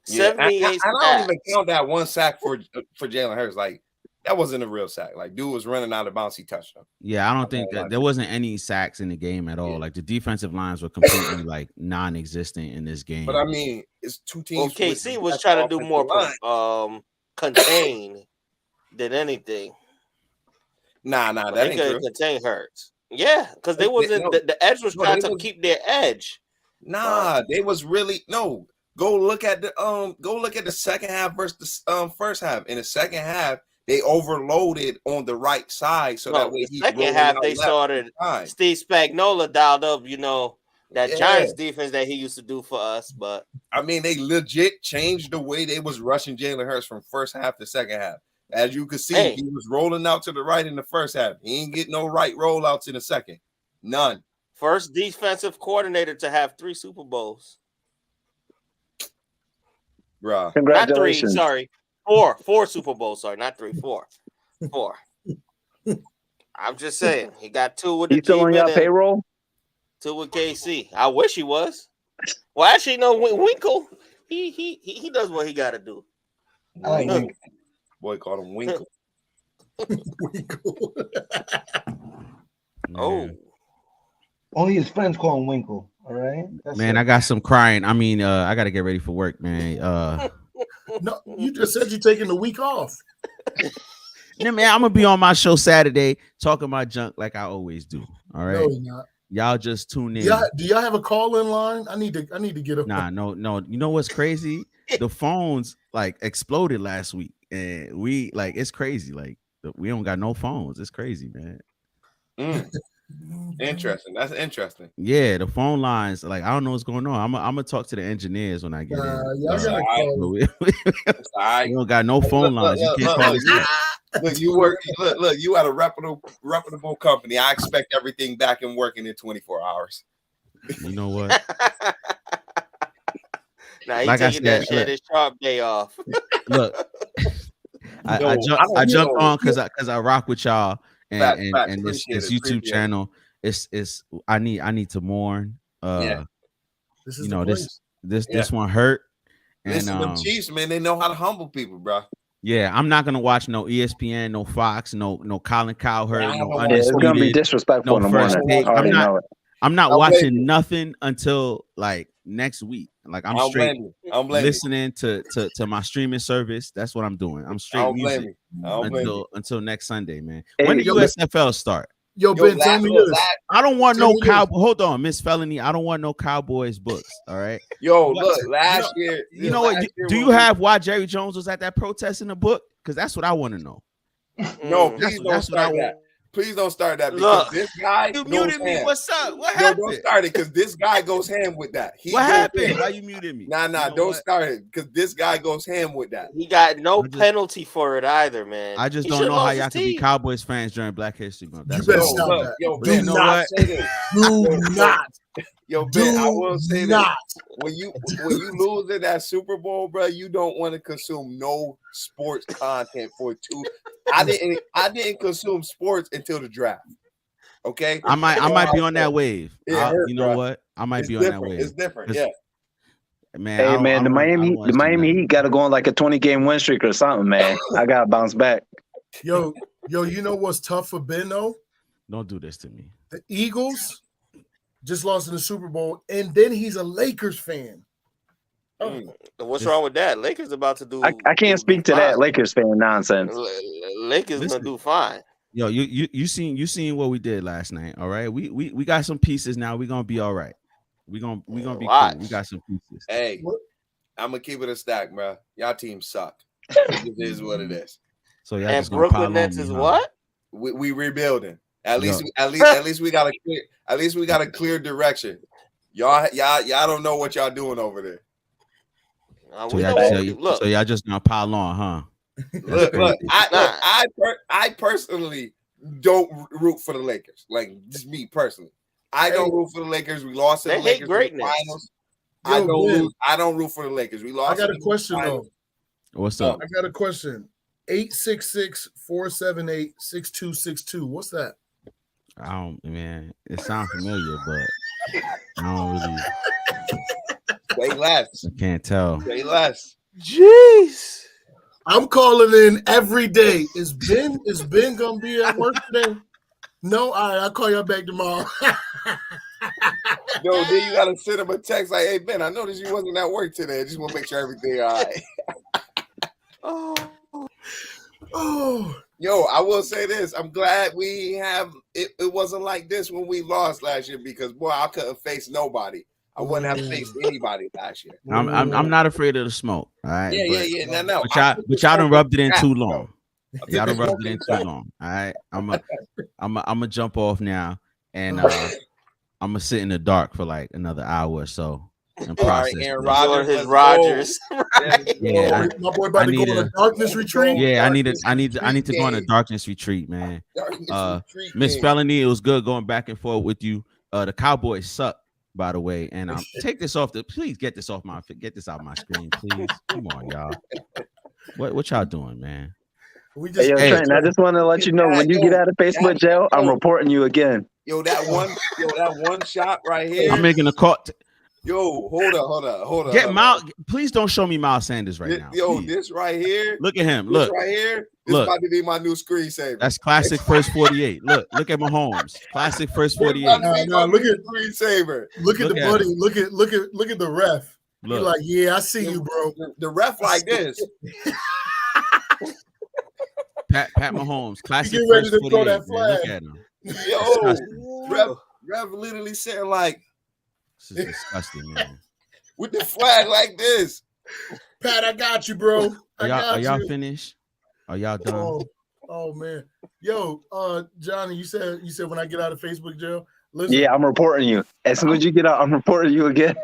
78. I don't even count that one sack for Jalen Hurts. Like that wasn't a real sack. Like dude was running out of bounce, he touched him. Yeah, I don't think that there wasn't any sacks in the game at all. Yeah. Like the defensive lines were completely like non-existent in this game. But I mean, it's two teams. Well, KC was trying to do more contain than anything. Nah, that ain't true. Contain Hurts. Yeah, because they wasn't the edge was trying to keep their edge. Nah, they was really Go look at the second half versus the first half. In the second half, They overloaded on the right side, so that way the he's second rolling half out they left started. side. Steve Spagnuolo dialed up, that Yeah. Giants defense that he used to do for us. But I mean, they legit changed the way they was rushing Jalen Hurts from first half to second half. As you could see, he was rolling out to the right in the first half. He ain't getting no right rollouts in the second. None. First defensive coordinator to have 3 Super Bowls. Bruh. Congratulations. Not 3, sorry. 4 Super Bowls, sorry, not 3, 4. 4. I'm just saying, he got 2 with the He's still on your payroll? 2 with KC. I wish he was. Well, actually, no, Winkle. He does what he got to do. Boy called him Winkle. Winkle. Oh. Only his friends call him Winkle. All right. I got some crying. I mean, I got to get ready for work, man. No, you just said you're taking the week off. Yeah, man, I'm gonna be on my show Saturday talking my junk like I always do. All right. No, you're not. Y'all just tune in. Do y'all have a call-in line? I need to get a. Nah, no. You know what's crazy? The phones like exploded last week, and we it's crazy. Like we don't got no phones. It's crazy, man. Interesting. That's interesting. Yeah, the phone lines. Like I don't know what's going on. I'm gonna talk to the engineers when I get in. We don't got no phone lines. You can't call us. Look, you work. Look, you at a reputable company. I expect everything back and working in 24 hours. You know what? Now you taking that shit his sharp day off. Look, I jumped on because I rock with y'all and this YouTube channel. It's I need to mourn. This is this one hurt. Listen, them Chiefs, man, they know how to humble people, bro. Yeah, I'm not gonna watch no ESPN, no Fox, no Colin Cowherd, it's gonna be disrespectful in the morning. I'm not watching nothing until like next week. Like I'm straight listening to my streaming service. That's what I'm doing. I'm straight music until next Sunday, man. When the USFL start? Yo, Ben, tell me this. I don't want no Cowboy. Hold on, Miss Felony. I don't want no Cowboys books. All right. Yo, look, last year. You know what? Do you have why Jerry Jones was at that protest in the book? Because that's what I want to know. No, please don't start that. Please don't start that because this guy. You muted me. What's up? What happened? No, don't start it because this guy goes ham with that. What happened? Why you muted me? Nah, don't start it because this guy goes ham with that. He got no penalty for it either, man. I just don't know how y'all can be Cowboys fans during Black History Month. You better stop that. Yo, Ben, do not say this. Do not. Yo, Ben, I will say that when you lose in that Super Bowl, bro, you don't want to consume no sports content for 2. I didn't consume sports until the draft. Okay, I might be on that wave. Hurt, you know what? I might be on that wave. It's different, yeah. Man, hey man, the Miami Heat got to go on like a 20-game win streak or something, man. I gotta bounce back. Yo, you know what's tough for Ben though? Don't do this to me. The Eagles just lost in the Super Bowl, and then he's a Lakers fan. What's wrong with that? Lakers about to do. I can't speak to that Lakers fan nonsense. Lakers gonna do fine. Yo, you seen what we did last night? All right, we got some pieces now. We're gonna be all right. We're gonna be cool. We got some pieces. Hey, I'm gonna keep it a stack, bro. Y'all team suck. It is what it is. So y'all and Brooklyn Nets is what? We rebuilding. At least we got a clear direction. Y'all don't know what y'all doing over there. So y'all just gonna pile on, huh? Look, I personally don't root for the Lakers. Like just me personally, I don't root for the Lakers. We lost to the Lakers in the finals. I don't root for the Lakers. We lost. I got a question though. What's up? I got a question. 866-478-6262. What's that? I don't, man. It sounds familiar, but I don't really. Say less. I can't tell. Say less. Jeez. I'm calling in every day. Is Ben gonna be at work today? No, all right, I'll call y'all back tomorrow. No, then you gotta send him a text like, "Hey Ben, I noticed you wasn't at work today. I just want to make sure everything all right." Oh. Yo, I will say this. I'm glad we have it. It wasn't like this when we lost last year because boy, I couldn't face nobody. I wouldn't have faced anybody last year. I'm not afraid of the smoke. All right. Yeah. No. But y'all done rubbed it in too long. Y'all don't rub it in too long. All right. I'm a jump off now, and I'm gonna sit in the dark for like another hour or so and process. All right, Aaron Rodgers, Rodgers, his Rodgers. Right? Yeah, my boy about to go on a darkness retreat. Yeah, I need to go on a darkness retreat, man. Miss Felony, it was good going back and forth with you. The Cowboys suck, by the way, and take this off please get this out my screen, please. Come on, y'all. What y'all doing, man? Hey, Trent, I just want to let you know when you get out of Facebook jail, I'm reporting you again. Yo, that one shot right here. I'm making a call. Yo, hold up. Get Miles. Please don't show me Miles Sanders right now. Yo, please. this right here. Look at him. Look right here. This about to be my new screensaver. That's classic first 48. Look at Mahomes. Classic first 48. Look at screensaver. Look at the buddy. Look at the ref. He's like, yeah, I see you, bro. The ref like this. Pat Mahomes, classic. Get ready to throw that flag. flag. Look at him. Yo, ref literally saying like, this is disgusting, man. With the flag like this. Pat, I got you, bro. Are y'all finished? Are y'all done? Oh man, yo, Johnny, you said when I get out of Facebook jail. Listen, yeah, I'm reporting you. As soon as you get out, I'm reporting you again.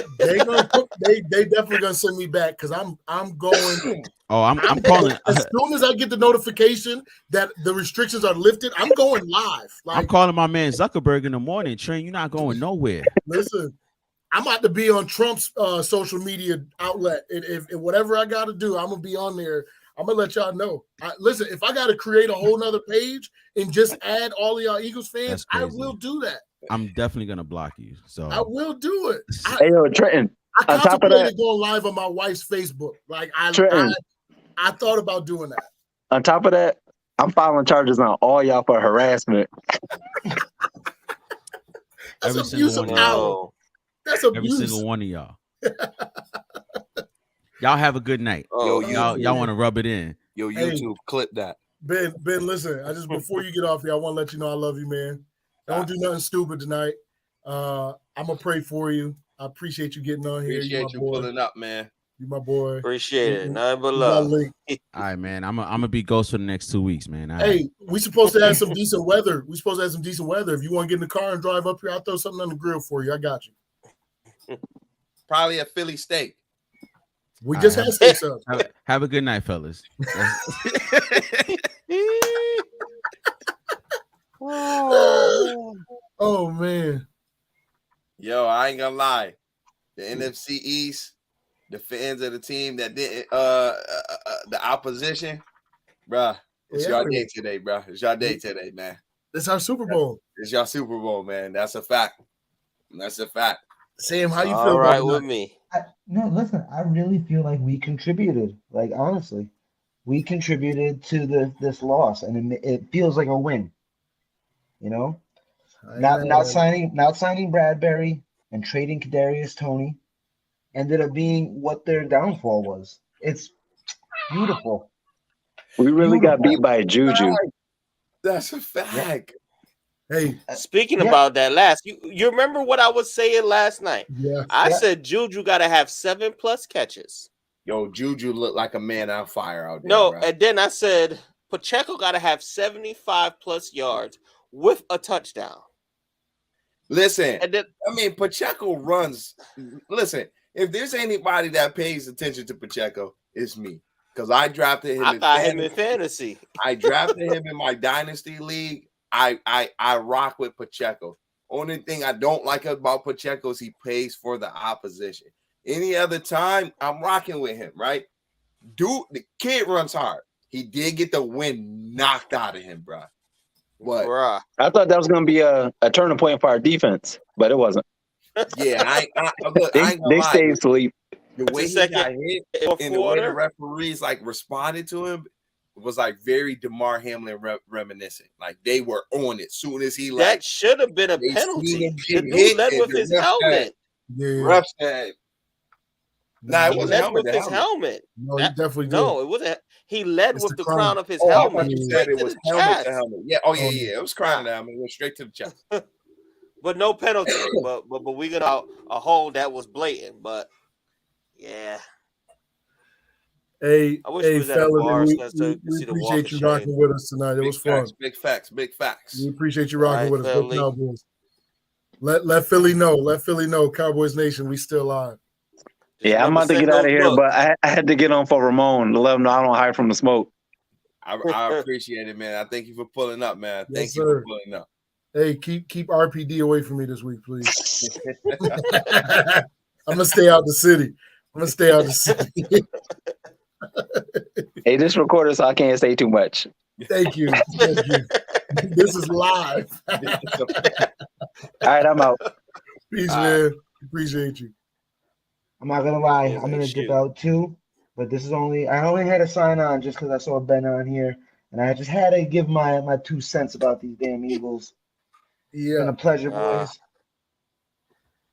they definitely gonna send me back because I'm going. Oh, I'm calling. As soon as I get the notification that the restrictions are lifted, I'm going live. I'm calling my man Zuckerberg in the morning. Trent, you're not going nowhere. Listen, I'm about to be on Trump's social media outlet. If whatever I got to do, I'm gonna be on there. I'm gonna let y'all know. Listen, if I got to create a whole nother page and just add all of y'all Eagles fans, I will do that. I'm definitely gonna block you. So I will do it. Hey, yo, Trenton. I contemplated going live on my wife's Facebook. Like I thought about doing that. On top of that, I'm filing charges on all y'all for harassment. That's abuse of power. That's abuse. Every single one of y'all. Y'all have a good night. Y'all want to rub it in. Yo, YouTube, clip that. Ben, listen. Before you get off here, I want to let you know I love you, man. Don't do nothing stupid tonight. I'm gonna pray for you. I appreciate you getting on here. Appreciate you pulling up, man. You my boy. Appreciate it. Nothing but love. All right, man. I'm gonna be ghost for the next 2 weeks, man. Hey, we supposed to have some decent weather. If you want to get in the car and drive up here, I'll throw something on the grill for you. I got you. Probably a Philly steak. We just had steak subs. Have a good night, fellas. Oh man. Yo, I ain't gonna lie. The NFC East, the fans of the team that didn't the opposition, bruh. It's your day today, bro. It's your day today, man. It's our Super Bowl. It's your Super Bowl, man. That's a fact. That's a fact. Sam, how you feel? All right with me. No, listen. I really feel like we contributed. Like honestly, we contributed to this loss, and it feels like a win. You know, not signing Bradbury and trading Kadarius Toney ended up being what their downfall was. It's beautiful. We really got beat by Juju. That's a fact. Hey, speaking about that you remember what I was saying last night? Yeah. I said Juju got to have 7+ catches. Yo, Juju looked like a man on fire out there. No, bro. and then I said Pacheco got to have 75+ yards with a touchdown. Listen, and then, Pacheco runs. Listen, if there's anybody that pays attention to Pacheco, it's me. Because I drafted him. I got him in fantasy. I drafted him in my dynasty league. I rock with Pacheco. Only thing I don't like about Pacheco is he pays for the opposition. Any other time, I'm rocking with him, right? Dude, the kid runs hard. He did get the wind knocked out of him, bro. What? Bruh. I thought that was going to be a turning point for our defense, but it wasn't. Yeah, they stayed asleep. The way he got hit and the way the referees responded to him was very DeMar Hamlin reminiscent. Like they were on it soon as he that should have been a penalty. The dude led with his helmet. Ref said, "Nah, it wasn't with his helmet. No, he definitely did. No, it wasn't. He led with the crown of his helmet. You said it was helmet to helmet. Yeah. Oh yeah. It was crown to helmet. It went straight to the chest. But no penalty. but we got a hold that was blatant. But yeah. Hey, I wish we was at a fella, bar we, so we, you we see the walk appreciate of you shame. rocking with us tonight. It was fun. Big facts. We appreciate you All rocking right, with us. Go Philly. Cowboys. Let Philly know. Let Philly know. Cowboys Nation, we still live. Yeah, I'm about to get out of here, but I had to get on for Ramon to let him know I don't hide from the smoke. I appreciate it, man. I thank you for pulling up, man. Yes, Thank you sir. for pulling up. Hey, keep RPD away from me this week, please. I'm gonna stay out the city. Hey, this recorded, so I can't say too much. Thank you. This is live. All right, I'm out. Peace, man. Appreciate you. I'm not gonna lie, I'm gonna dip out too. But this is I only had to sign on just because I saw Ben on here, and I just had to give my 2 cents about these damn Eagles. Yeah, it's been a pleasure, boys.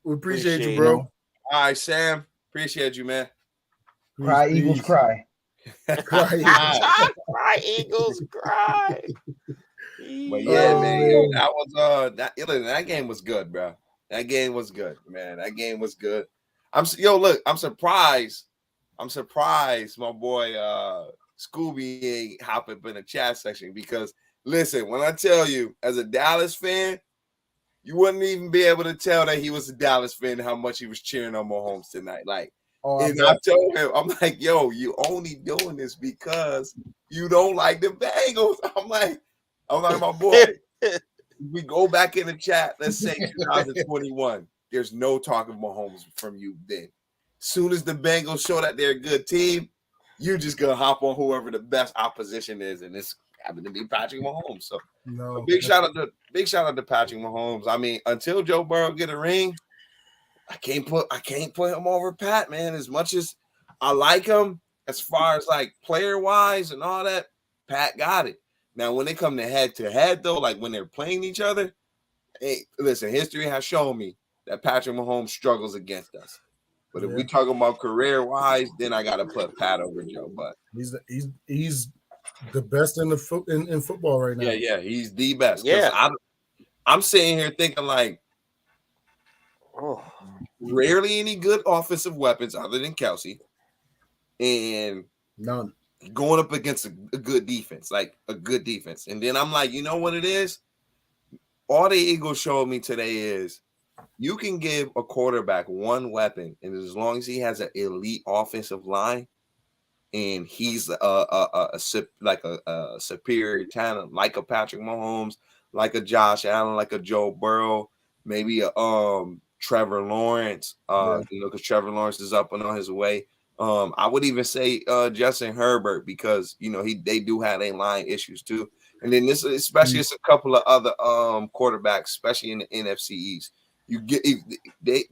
We appreciate you, bro. All right, Sam. Appreciate you, man. Cry, Eagles, cry. Cry, Eagles, cry. But yeah, man, yo, that was that game was good, bro. That game was good, man. That game was good. I'm surprised. I'm surprised my boy Scooby ain't hop up in the chat section because listen, when I tell you, as a Dallas fan, you wouldn't even be able to tell that he was a Dallas fan how much he was cheering on Mahomes tonight. Like, and I told him, I'm like, yo, you only doing this because you don't like the Bengals. I'm like, my boy, we go back in the chat. Let's say 2021. There's no talk of Mahomes from you then. Soon as the Bengals show that they're a good team, you're just gonna hop on whoever the best opposition is, and it's happened to be Patrick Mahomes. So big shout out to Patrick Mahomes. I mean, until Joe Burrow get a ring, I can't put him over Pat, man. As much as I like him, as far as like player wise and all that, Pat got it. Now, when they come to head though, like when they're playing each other, hey, listen, history has shown me that Patrick Mahomes struggles against us. But if we talking about career wise, then I gotta put Pat over Joe. But he's the best in football right now. Yeah, he's the best. Yeah, I'm sitting here thinking like, rarely any good offensive weapons other than Kelsey, and none going up against a good defense, like a good defense. And then I'm like, you know what it is? All the Eagles showed me today is you can give a quarterback one weapon, and as long as he has an elite offensive line, and he's a superior talent, like a Patrick Mahomes, like a Josh Allen, like a Joe Burrow, maybe a Trevor Lawrence, because Trevor Lawrence is up and on his way. I would even say Justin Herbert because they do have a line issues too. And then this, especially it's a couple of other quarterbacks, especially in the NFC East. You get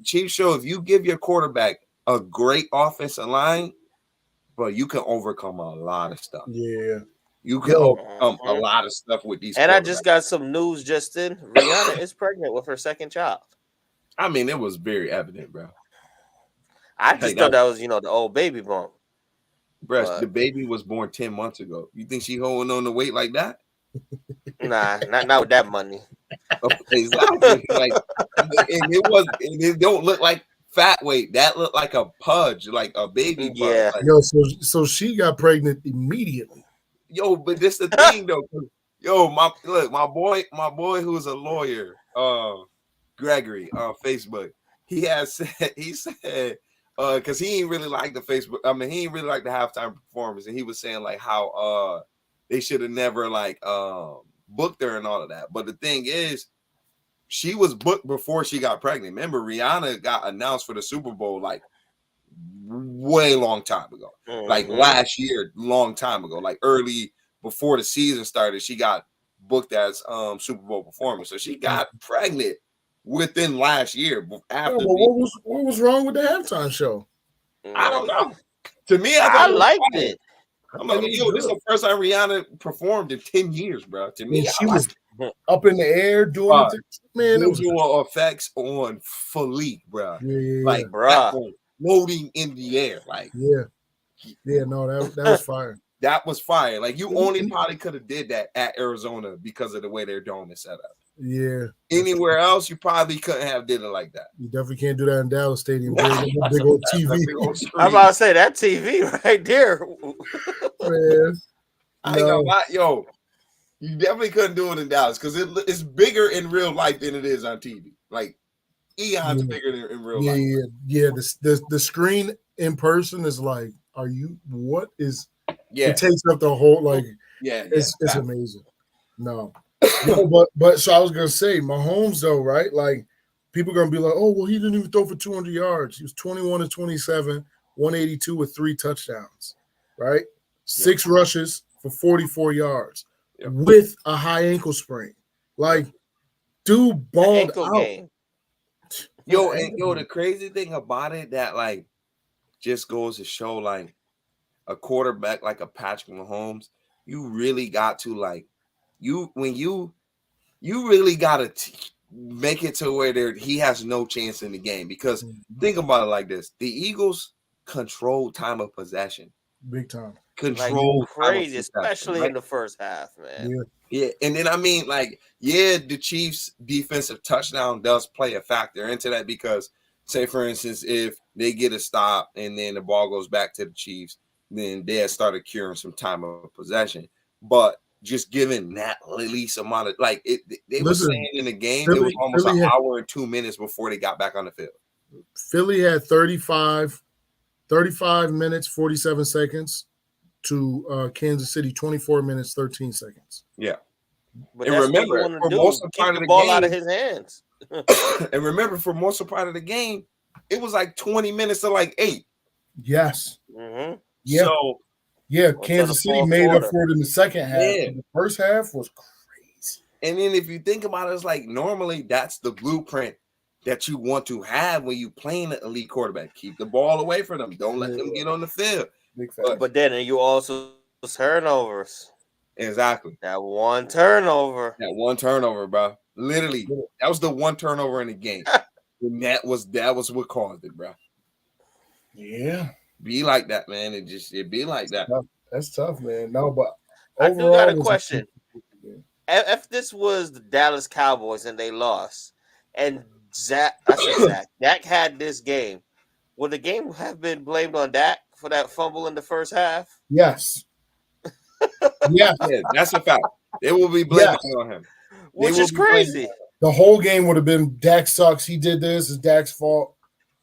Chiefs show if you give your quarterback a great offensive line, but you can overcome a lot of stuff. Yeah, you can overcome a lot of stuff with these. And I just got some news just in. Rihanna is pregnant with her second child. I mean, it was very evident, bro. I just thought that was the old baby bump. Bro, the baby was born 10 months ago. You think she holding on to weight like that? Nah, not with that money. Exactly. Like, and it don't look like fat weight. That looked like a pudge, like a baby bump. Yeah. Like, yo, so she got pregnant immediately. Yo, but this the thing though. Yo, my boy who's a lawyer, Gregory on Facebook. He said because he ain't really like the Facebook. I mean, he ain't really like the halftime performance, and he was saying like how they should have never like booked her and all of that. But the thing is, she was booked before she got pregnant. Remember, Rihanna got announced for the Super Bowl like way long time ago, like last year, long time ago, like early before the season started. She got booked as Super Bowl performance, so she got pregnant within last year. After what was wrong with the halftime show? I don't know. To me, I liked it. I'm like, yo, this is the first time Rihanna performed in 10 years, bro. To me, she was up in the air doing man, it was doing effects on Philippe, bro. Yeah, like, bro, floating in the air, like, no, that was fire. That was fire. Like, you only probably could have did that at Arizona because of the way their dome is set up. Yeah. Anywhere else, you probably couldn't have did it like that. You definitely can't do that in Dallas Stadium. Big old TV. I'm about to say that TV right there. Man, I ain't gonna lie, yo. You definitely couldn't do it in Dallas because it's bigger in real life than it is on TV. Like eons bigger than in real life. Yeah. The screen in person is like, are you? What is? Yeah, it takes up the whole like. It's amazing. No, but so I was gonna say Mahomes though, right? Like people are gonna be like, oh well, he didn't even throw for 200 yards. He was 21 to 27, 182 with 3 touchdowns, right? 6 rushes for 44 yards with a high ankle sprain. Like, dude balled out. Game. Yo, the crazy thing about it that like just goes to show like a quarterback like a Patrick Mahomes, you really got to like you really got to make it to where he has no chance in the game because think about it like this: the Eagles control time of possession, big time, control crazy, especially in the first half, man. Yeah, and then I mean, like, the Chiefs' defensive touchdown does play a factor into that because, say, for instance, if they get a stop and then the ball goes back to the Chiefs, then they had started curing some time of possession. But just given that least amount of like they were saying in the game, it was almost an hour and 2 minutes before they got back on the field. Philly had 35 minutes, 47 seconds to Kansas City, 24 minutes, 13 seconds. Yeah. But and remember, for most of the ball game, out of his hands. And remember, for most of part of the game, it was like 20 minutes to like 8. Yes. Mm-hmm. Yeah. So, Kansas City made up for it in the second half. Yeah. The first half was crazy. And then if you think about it, it's like normally that's the blueprint that you want to have when you playing an elite quarterback. Keep the ball away from them. Don't let them get on the field. But then you also turnovers. Exactly. That one turnover, bro. Literally, that was the one turnover in the game. And that was what caused it, bro. Yeah. Be like that, man. It be like that. That's tough, man. No, but I do got a question. If this was the Dallas Cowboys and they lost, and Dak had this game, would the game have been blamed on Dak for that fumble in the first half? Yes. Yeah, that's a fact. They will be blaming on him, which is crazy. The whole game would have been Dak sucks. He did this. It's Dak's fault.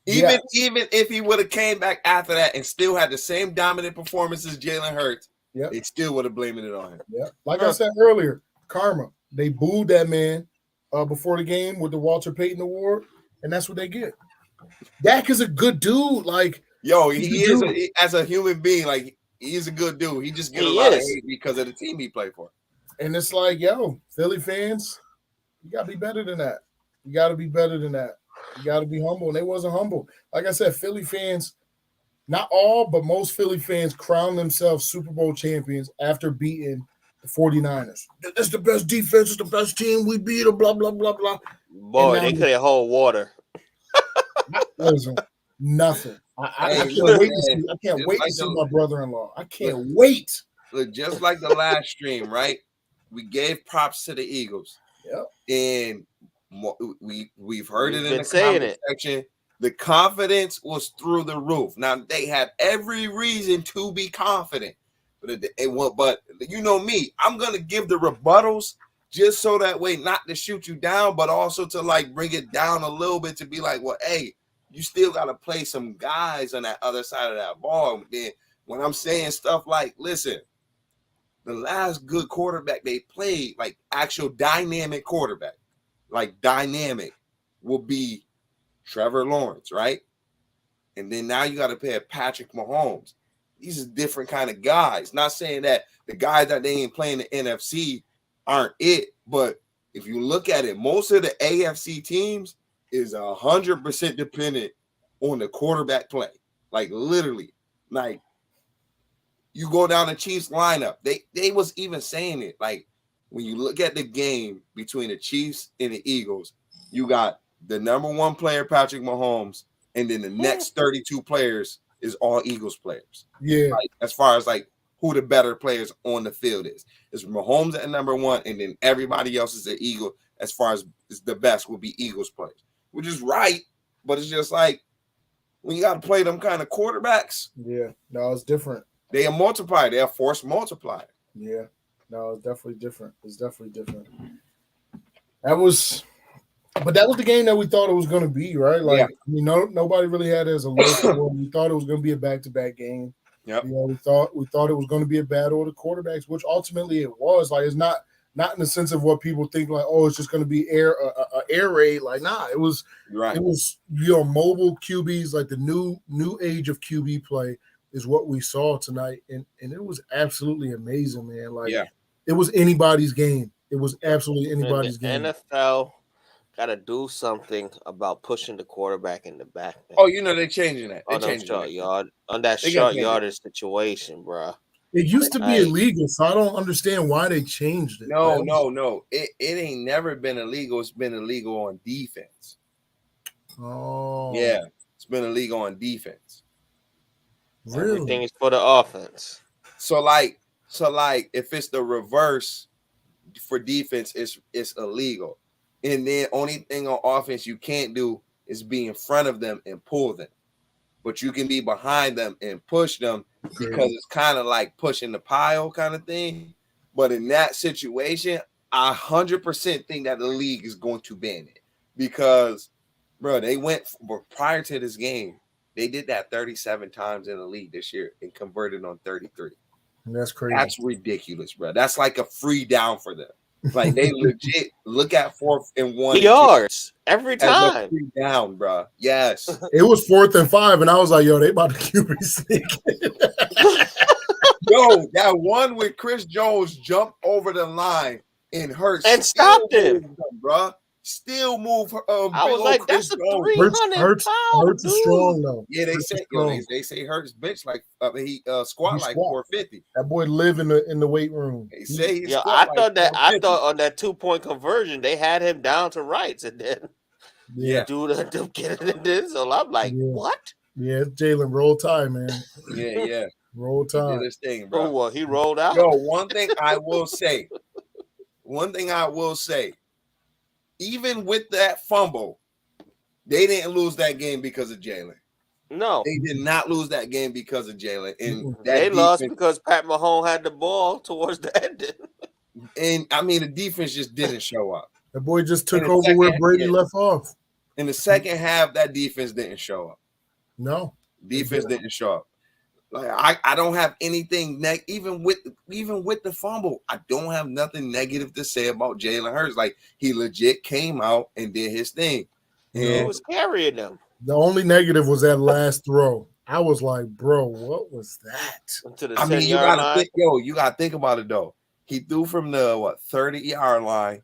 Even if he would have came back after that and still had the same dominant performance as Jalen Hurts, they still would have blamed it on him. Yeah, like I said earlier, karma. They booed that man before the game with the Walter Payton Award, and that's what they get. Dak is a good dude. Like, yo, he is as a human being. Like, he's a good dude. He just gets a lot of hate because of the team he played for. And it's like, yo, Philly fans, you got to be better than that. You got to be better than that. You got to be humble. And they wasn't humble. Like I said, Philly fans, not all, but most Philly fans crown themselves Super Bowl champions after beating the 49ers. That's the best defense. It's the best team. We beat them, blah, blah, blah, blah. Boy, they couldn't hold water. Listen, nothing. I can't wait to see. I can't wait to see my brother-in-law. I can't wait. Look, just like the last stream, right? We gave props to the Eagles. Yep. And we've heard it in the comment section. The confidence was through the roof. Now they had every reason to be confident, but you know me, I'm gonna give the rebuttals just so that way not to shoot you down, but also to like bring it down a little bit to be like, well, hey, you still got to play some guys on that other side of that ball. Then when I'm saying stuff like, listen, the last good quarterback they played, like actual dynamic quarterback, like dynamic, will be Trevor Lawrence, right? And then now you got to pay Patrick Mahomes. These are different kind of guys. Not saying that the guys that they ain't playing the NFC aren't it, but if you look at it, most of the AFC teams is 100% dependent on the quarterback play. Like literally, like you go down the Chiefs lineup. They was even saying it. Like when you look at the game between the Chiefs and the Eagles, you got the number one player, Patrick Mahomes, and then the next 32 players is all Eagles players. Yeah. Like, as far as like who the better players on the field is. It's Mahomes at number one, and then everybody else is the Eagle. as far as the best will be Eagles players, which is right, but it's just like when you got to play them kind of quarterbacks. Yeah, no, it's different. They are multiplied. They are force multiplied. Yeah, no, it's definitely different. It's definitely different. That was the game that we thought it was going to be, right? Like, Yeah. I mean, nobody really had it as a low score. We thought it was going to be a back-to-back game. Yep. You know, we thought it was going to be a battle of the quarterbacks, which ultimately it was. Like, it's not in the sense of what people think, like, oh, it's just going to be air raid. Like, nah, it was right. It was, you know, mobile QBs, like the new age of QB play is what we saw tonight, and it was absolutely amazing, man. Like, it was anybody's game. It was absolutely anybody's game. NFL got to do something about pushing the quarterback in the back. Man. Oh, you know they're changing that. On that short yardage situation, bro. It used to be illegal, so I don't understand why they changed it. No. It ain't never been illegal. It's been illegal on defense. Oh, yeah, it's been illegal on defense. Really? Everything is for the offense. So like if it's the reverse for defense, it's illegal. And then only thing on offense you can't do is be in front of them and pull them. But you can be behind them and push them because it's kind of like pushing the pile kind of thing. But in that situation, I 100% think that the league is going to ban it because, bro, they went prior to this game. They did that 37 times in the league this year and converted on 33. That's crazy. That's ridiculous, bro. That's like a free down for them. Like they legit look at 4th and 1 yards every time. Free down, bro. Yes. It was 4th and 5, and I was like, yo, they about to QB sneak. Yo, that one with Chris Jones jumped over the line and Hurts and stopped him, bro. Still move. I was like, that's a 300 Hurts is strong though. Yeah, they say Hurts bench like he squat like 450. That boy live in the weight room. They say he I thought on that 2-point conversion they had him down to rights and then dude ended up getting it in. So I'm like, what? Yeah, it's Jalen roll tide, man. Yeah. Roll tide. He did his thing, bro. Oh, well, he rolled out. Yo, one thing I will say. Even with that fumble, they didn't lose that game because of Jalen. No. They did not lose that game because of Jalen. And they lost because Pat Mahomes had the ball towards the end. And, I mean, the defense just didn't show up. The boy just took over where Brady left off. In the second half, that defense didn't show up. No. Defense didn't show up. Like I don't have anything even with the fumble. I don't have nothing negative to say about Jalen Hurts. Like he legit came out and did his thing. And he was carrying them. The only negative was that last throw. I was like, bro, what was that? To the 10-yard line. You gotta think about it though. He threw from the 30-yard line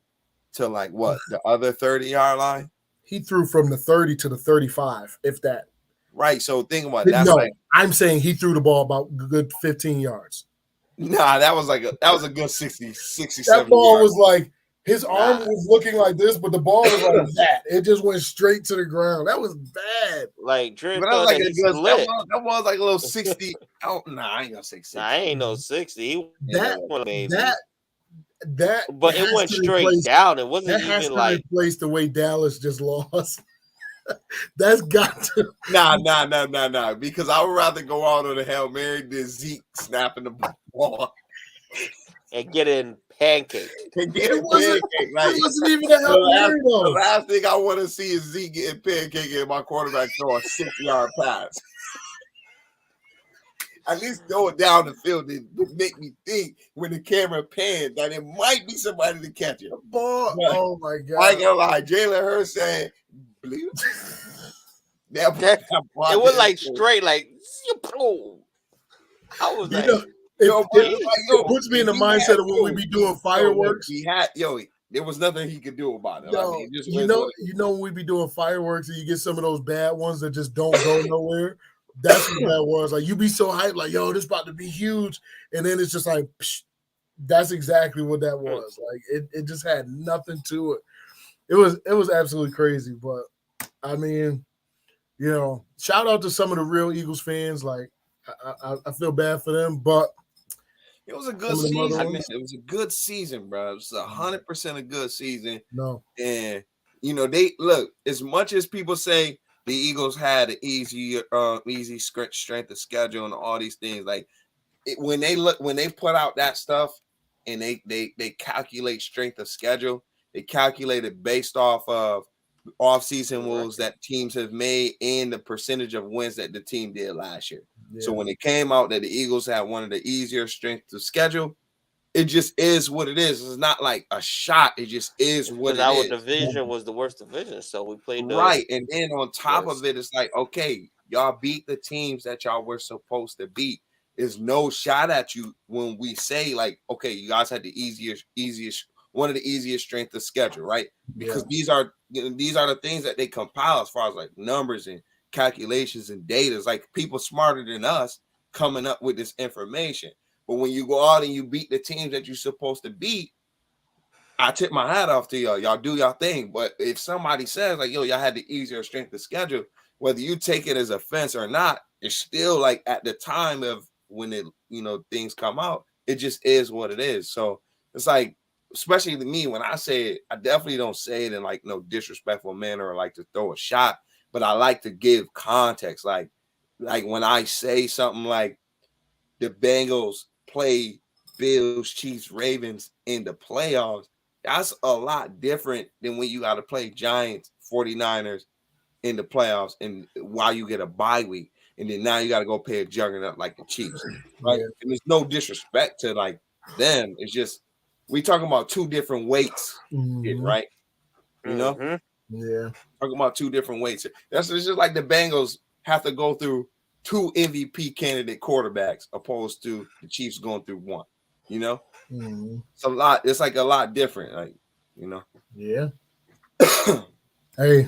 to the other 30-yard line. He threw from the 30 to the 35, if that. Right, so think about it. I'm saying he threw the ball about good 15 yards. Nah, that was a good 60, 70 That ball yards. was like his arm was looking like this, but the ball was like that. It just went straight to the ground. That was bad. Like Drew that was like a little 60. Oh, I ain't gonna say 60. I ain't no 60. That but it went straight down. It wasn't even like replace the way Dallas just lost. That's got to nah. Because I would rather go out on a Hail Mary than Zeke snapping the ball and getting pancake. It wasn't even a Hail Mary though. The last thing I want to see is Zeke getting pancake and my quarterback throw a 6-yard pass. At least throw it down the field and make me think when the camera pans that it might be somebody to catch it. Ball. Oh my god! I ain't gonna lie, Jalen Hurts saying. It was like straight, like I was like, it puts me in the mindset of when we be doing fireworks. There was nothing he could do about it. When we be doing fireworks and you get some of those bad ones that just don't go nowhere. That's what that was. Like you be so hyped, like yo, this about to be huge, and then it's just like, psh, that's exactly what that was. Like it just had nothing to it. It was absolutely crazy, but I mean, shout out to some of the real Eagles fans. Like I feel bad for them, but It was a good season, man. It was a good season, bro. It was 100% a good season. No. And they look, as much as people say the Eagles had an easy strength of schedule and all these things, like when they put out that stuff and they calculate strength of schedule, they calculate it based off of off-season moves that teams have made and the percentage of wins that the team did last year. Yeah. So when it came out that the Eagles had one of the easier strengths of schedule, it just is what it is. It's not like a shot. It just is what it is. Because our division was the worst division, so we played right. And then on top of it, it's like, okay, y'all beat the teams that y'all were supposed to beat. There's no shot at you when we say, like, okay, you guys had the easiest, one of the easiest strength of schedule, right? Because these are the things that they compile as far as like numbers and calculations and data. It's like people smarter than us coming up with this information. But when you go out and you beat the teams that you're supposed to beat, I tip my hat off to y'all. Y'all do y'all thing. But if somebody says like, yo, y'all had the easier strength of schedule, whether you take it as offense or not, it's still like at the time of when it, things come out, it just is what it is. So it's like, especially to me, when I say it, I definitely don't say it in like no disrespectful manner or like to throw a shot, but I like to give context. Like when I say something like the Bengals play Bills, Chiefs, Ravens in the playoffs, that's a lot different than when you got to play Giants, 49ers in the playoffs and while you get a bye week. And then now you got to go pay a juggernaut like the Chiefs, right? Yeah. And there's no disrespect to like them. It's just we talking about two different weights, right? Yeah. Talking about two different weights. It's just like the Bengals have to go through two MVP candidate quarterbacks opposed to the Chiefs going through one. It's a lot. It's like a lot different, like Yeah. Hey,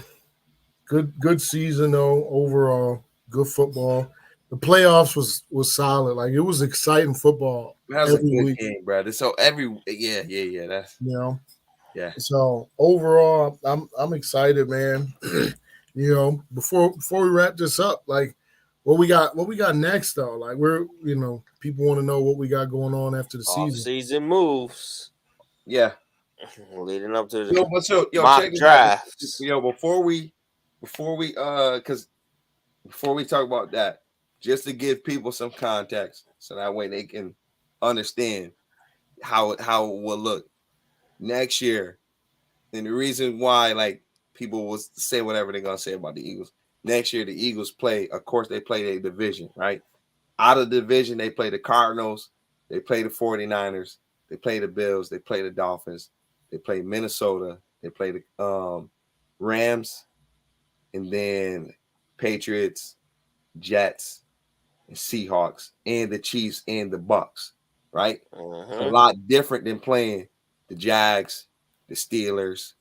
good season though overall. Good football. The playoffs was solid. Like it was exciting football. That was a good game, brother. So yeah. That's yeah. So overall, I'm excited, man. Before we wrap this up, like what we got next though. Like we're people want to know what we got going on after the season. Season moves. Yeah. Leading up to the mock drafts. Before we talk about that, just to give people some context, so that way they can understand how it will look next year. And the reason why, like, people will say whatever they're gonna say about the Eagles. Next year, the Eagles play, of course, they play their division, right? Out of the division, they play the Cardinals, they play the 49ers, they play the Bills, they play the Dolphins, they play Minnesota, they play the Rams, and then Patriots, Jets, and Seahawks, and the Chiefs and the Bucks, right? It's a lot different than playing the Jags, the Steelers,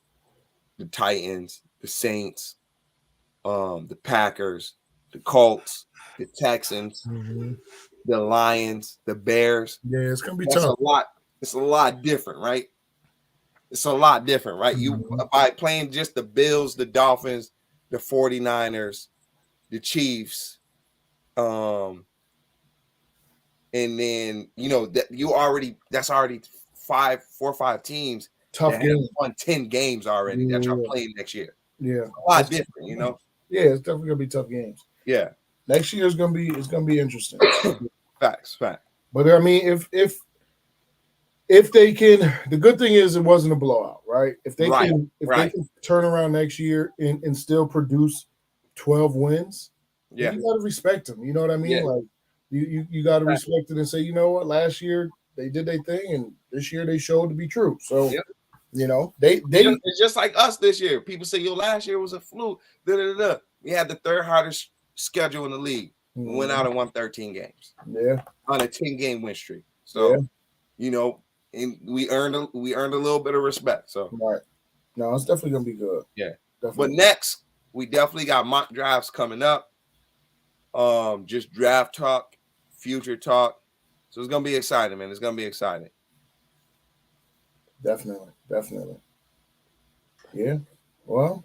the Titans, the Saints, the Packers, the Colts, the Texans, the Lions, the Bears. Yeah, it's gonna be tough. It's a lot different, right? It's a lot different, right? You by playing just the Bills, the Dolphins, the 49ers, the Chiefs, and then that's already 4 or 5 teams. Tough game. Won 10 games already that you're playing next year. Yeah, a lot different, Yeah, it's definitely gonna be tough games. Yeah, next year is gonna be interesting. Facts. But I mean, if they can, the good thing is it wasn't a blowout, right? If they can turn around next year and still produce 12 wins, you got to respect them. You know what I mean? Yeah. Like you got to respect it and say, you know what, last year they did their thing, and this year they showed to be true. So they it's just like us this year. People say, last year was a fluke. We had the third hardest schedule in the league. We went out and won 13 games. Yeah, on a 10-game win streak. So and we earned a little bit of respect. So right. No, it's definitely gonna be good. Yeah. Definitely. But next, we definitely got mock drafts coming up. Just draft talk, future talk. So it's gonna be exciting, man. It's gonna be exciting. Definitely. Yeah. Well,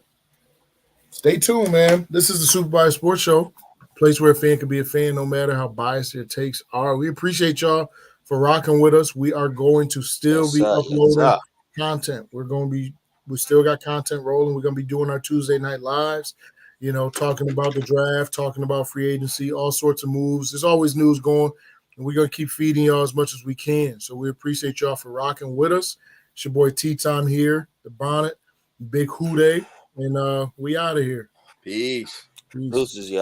stay tuned, man. This is the Super Bias Sports Show, place where a fan can be a fan no matter how biased their takes are. We appreciate y'all for rocking with us. We are going to still Yes, be sir. uploading Yes, sir. content. We still got content rolling. We're going to be doing our Tuesday night lives, you know, talking about the draft, talking about free agency, all sorts of moves. There's always news going, and we're going to keep feeding y'all as much as we can. So we appreciate y'all for rocking with us. It's your boy T-Time here, the Bonnet, Big Houday, and we out of here. Peace. Deuces, y'all.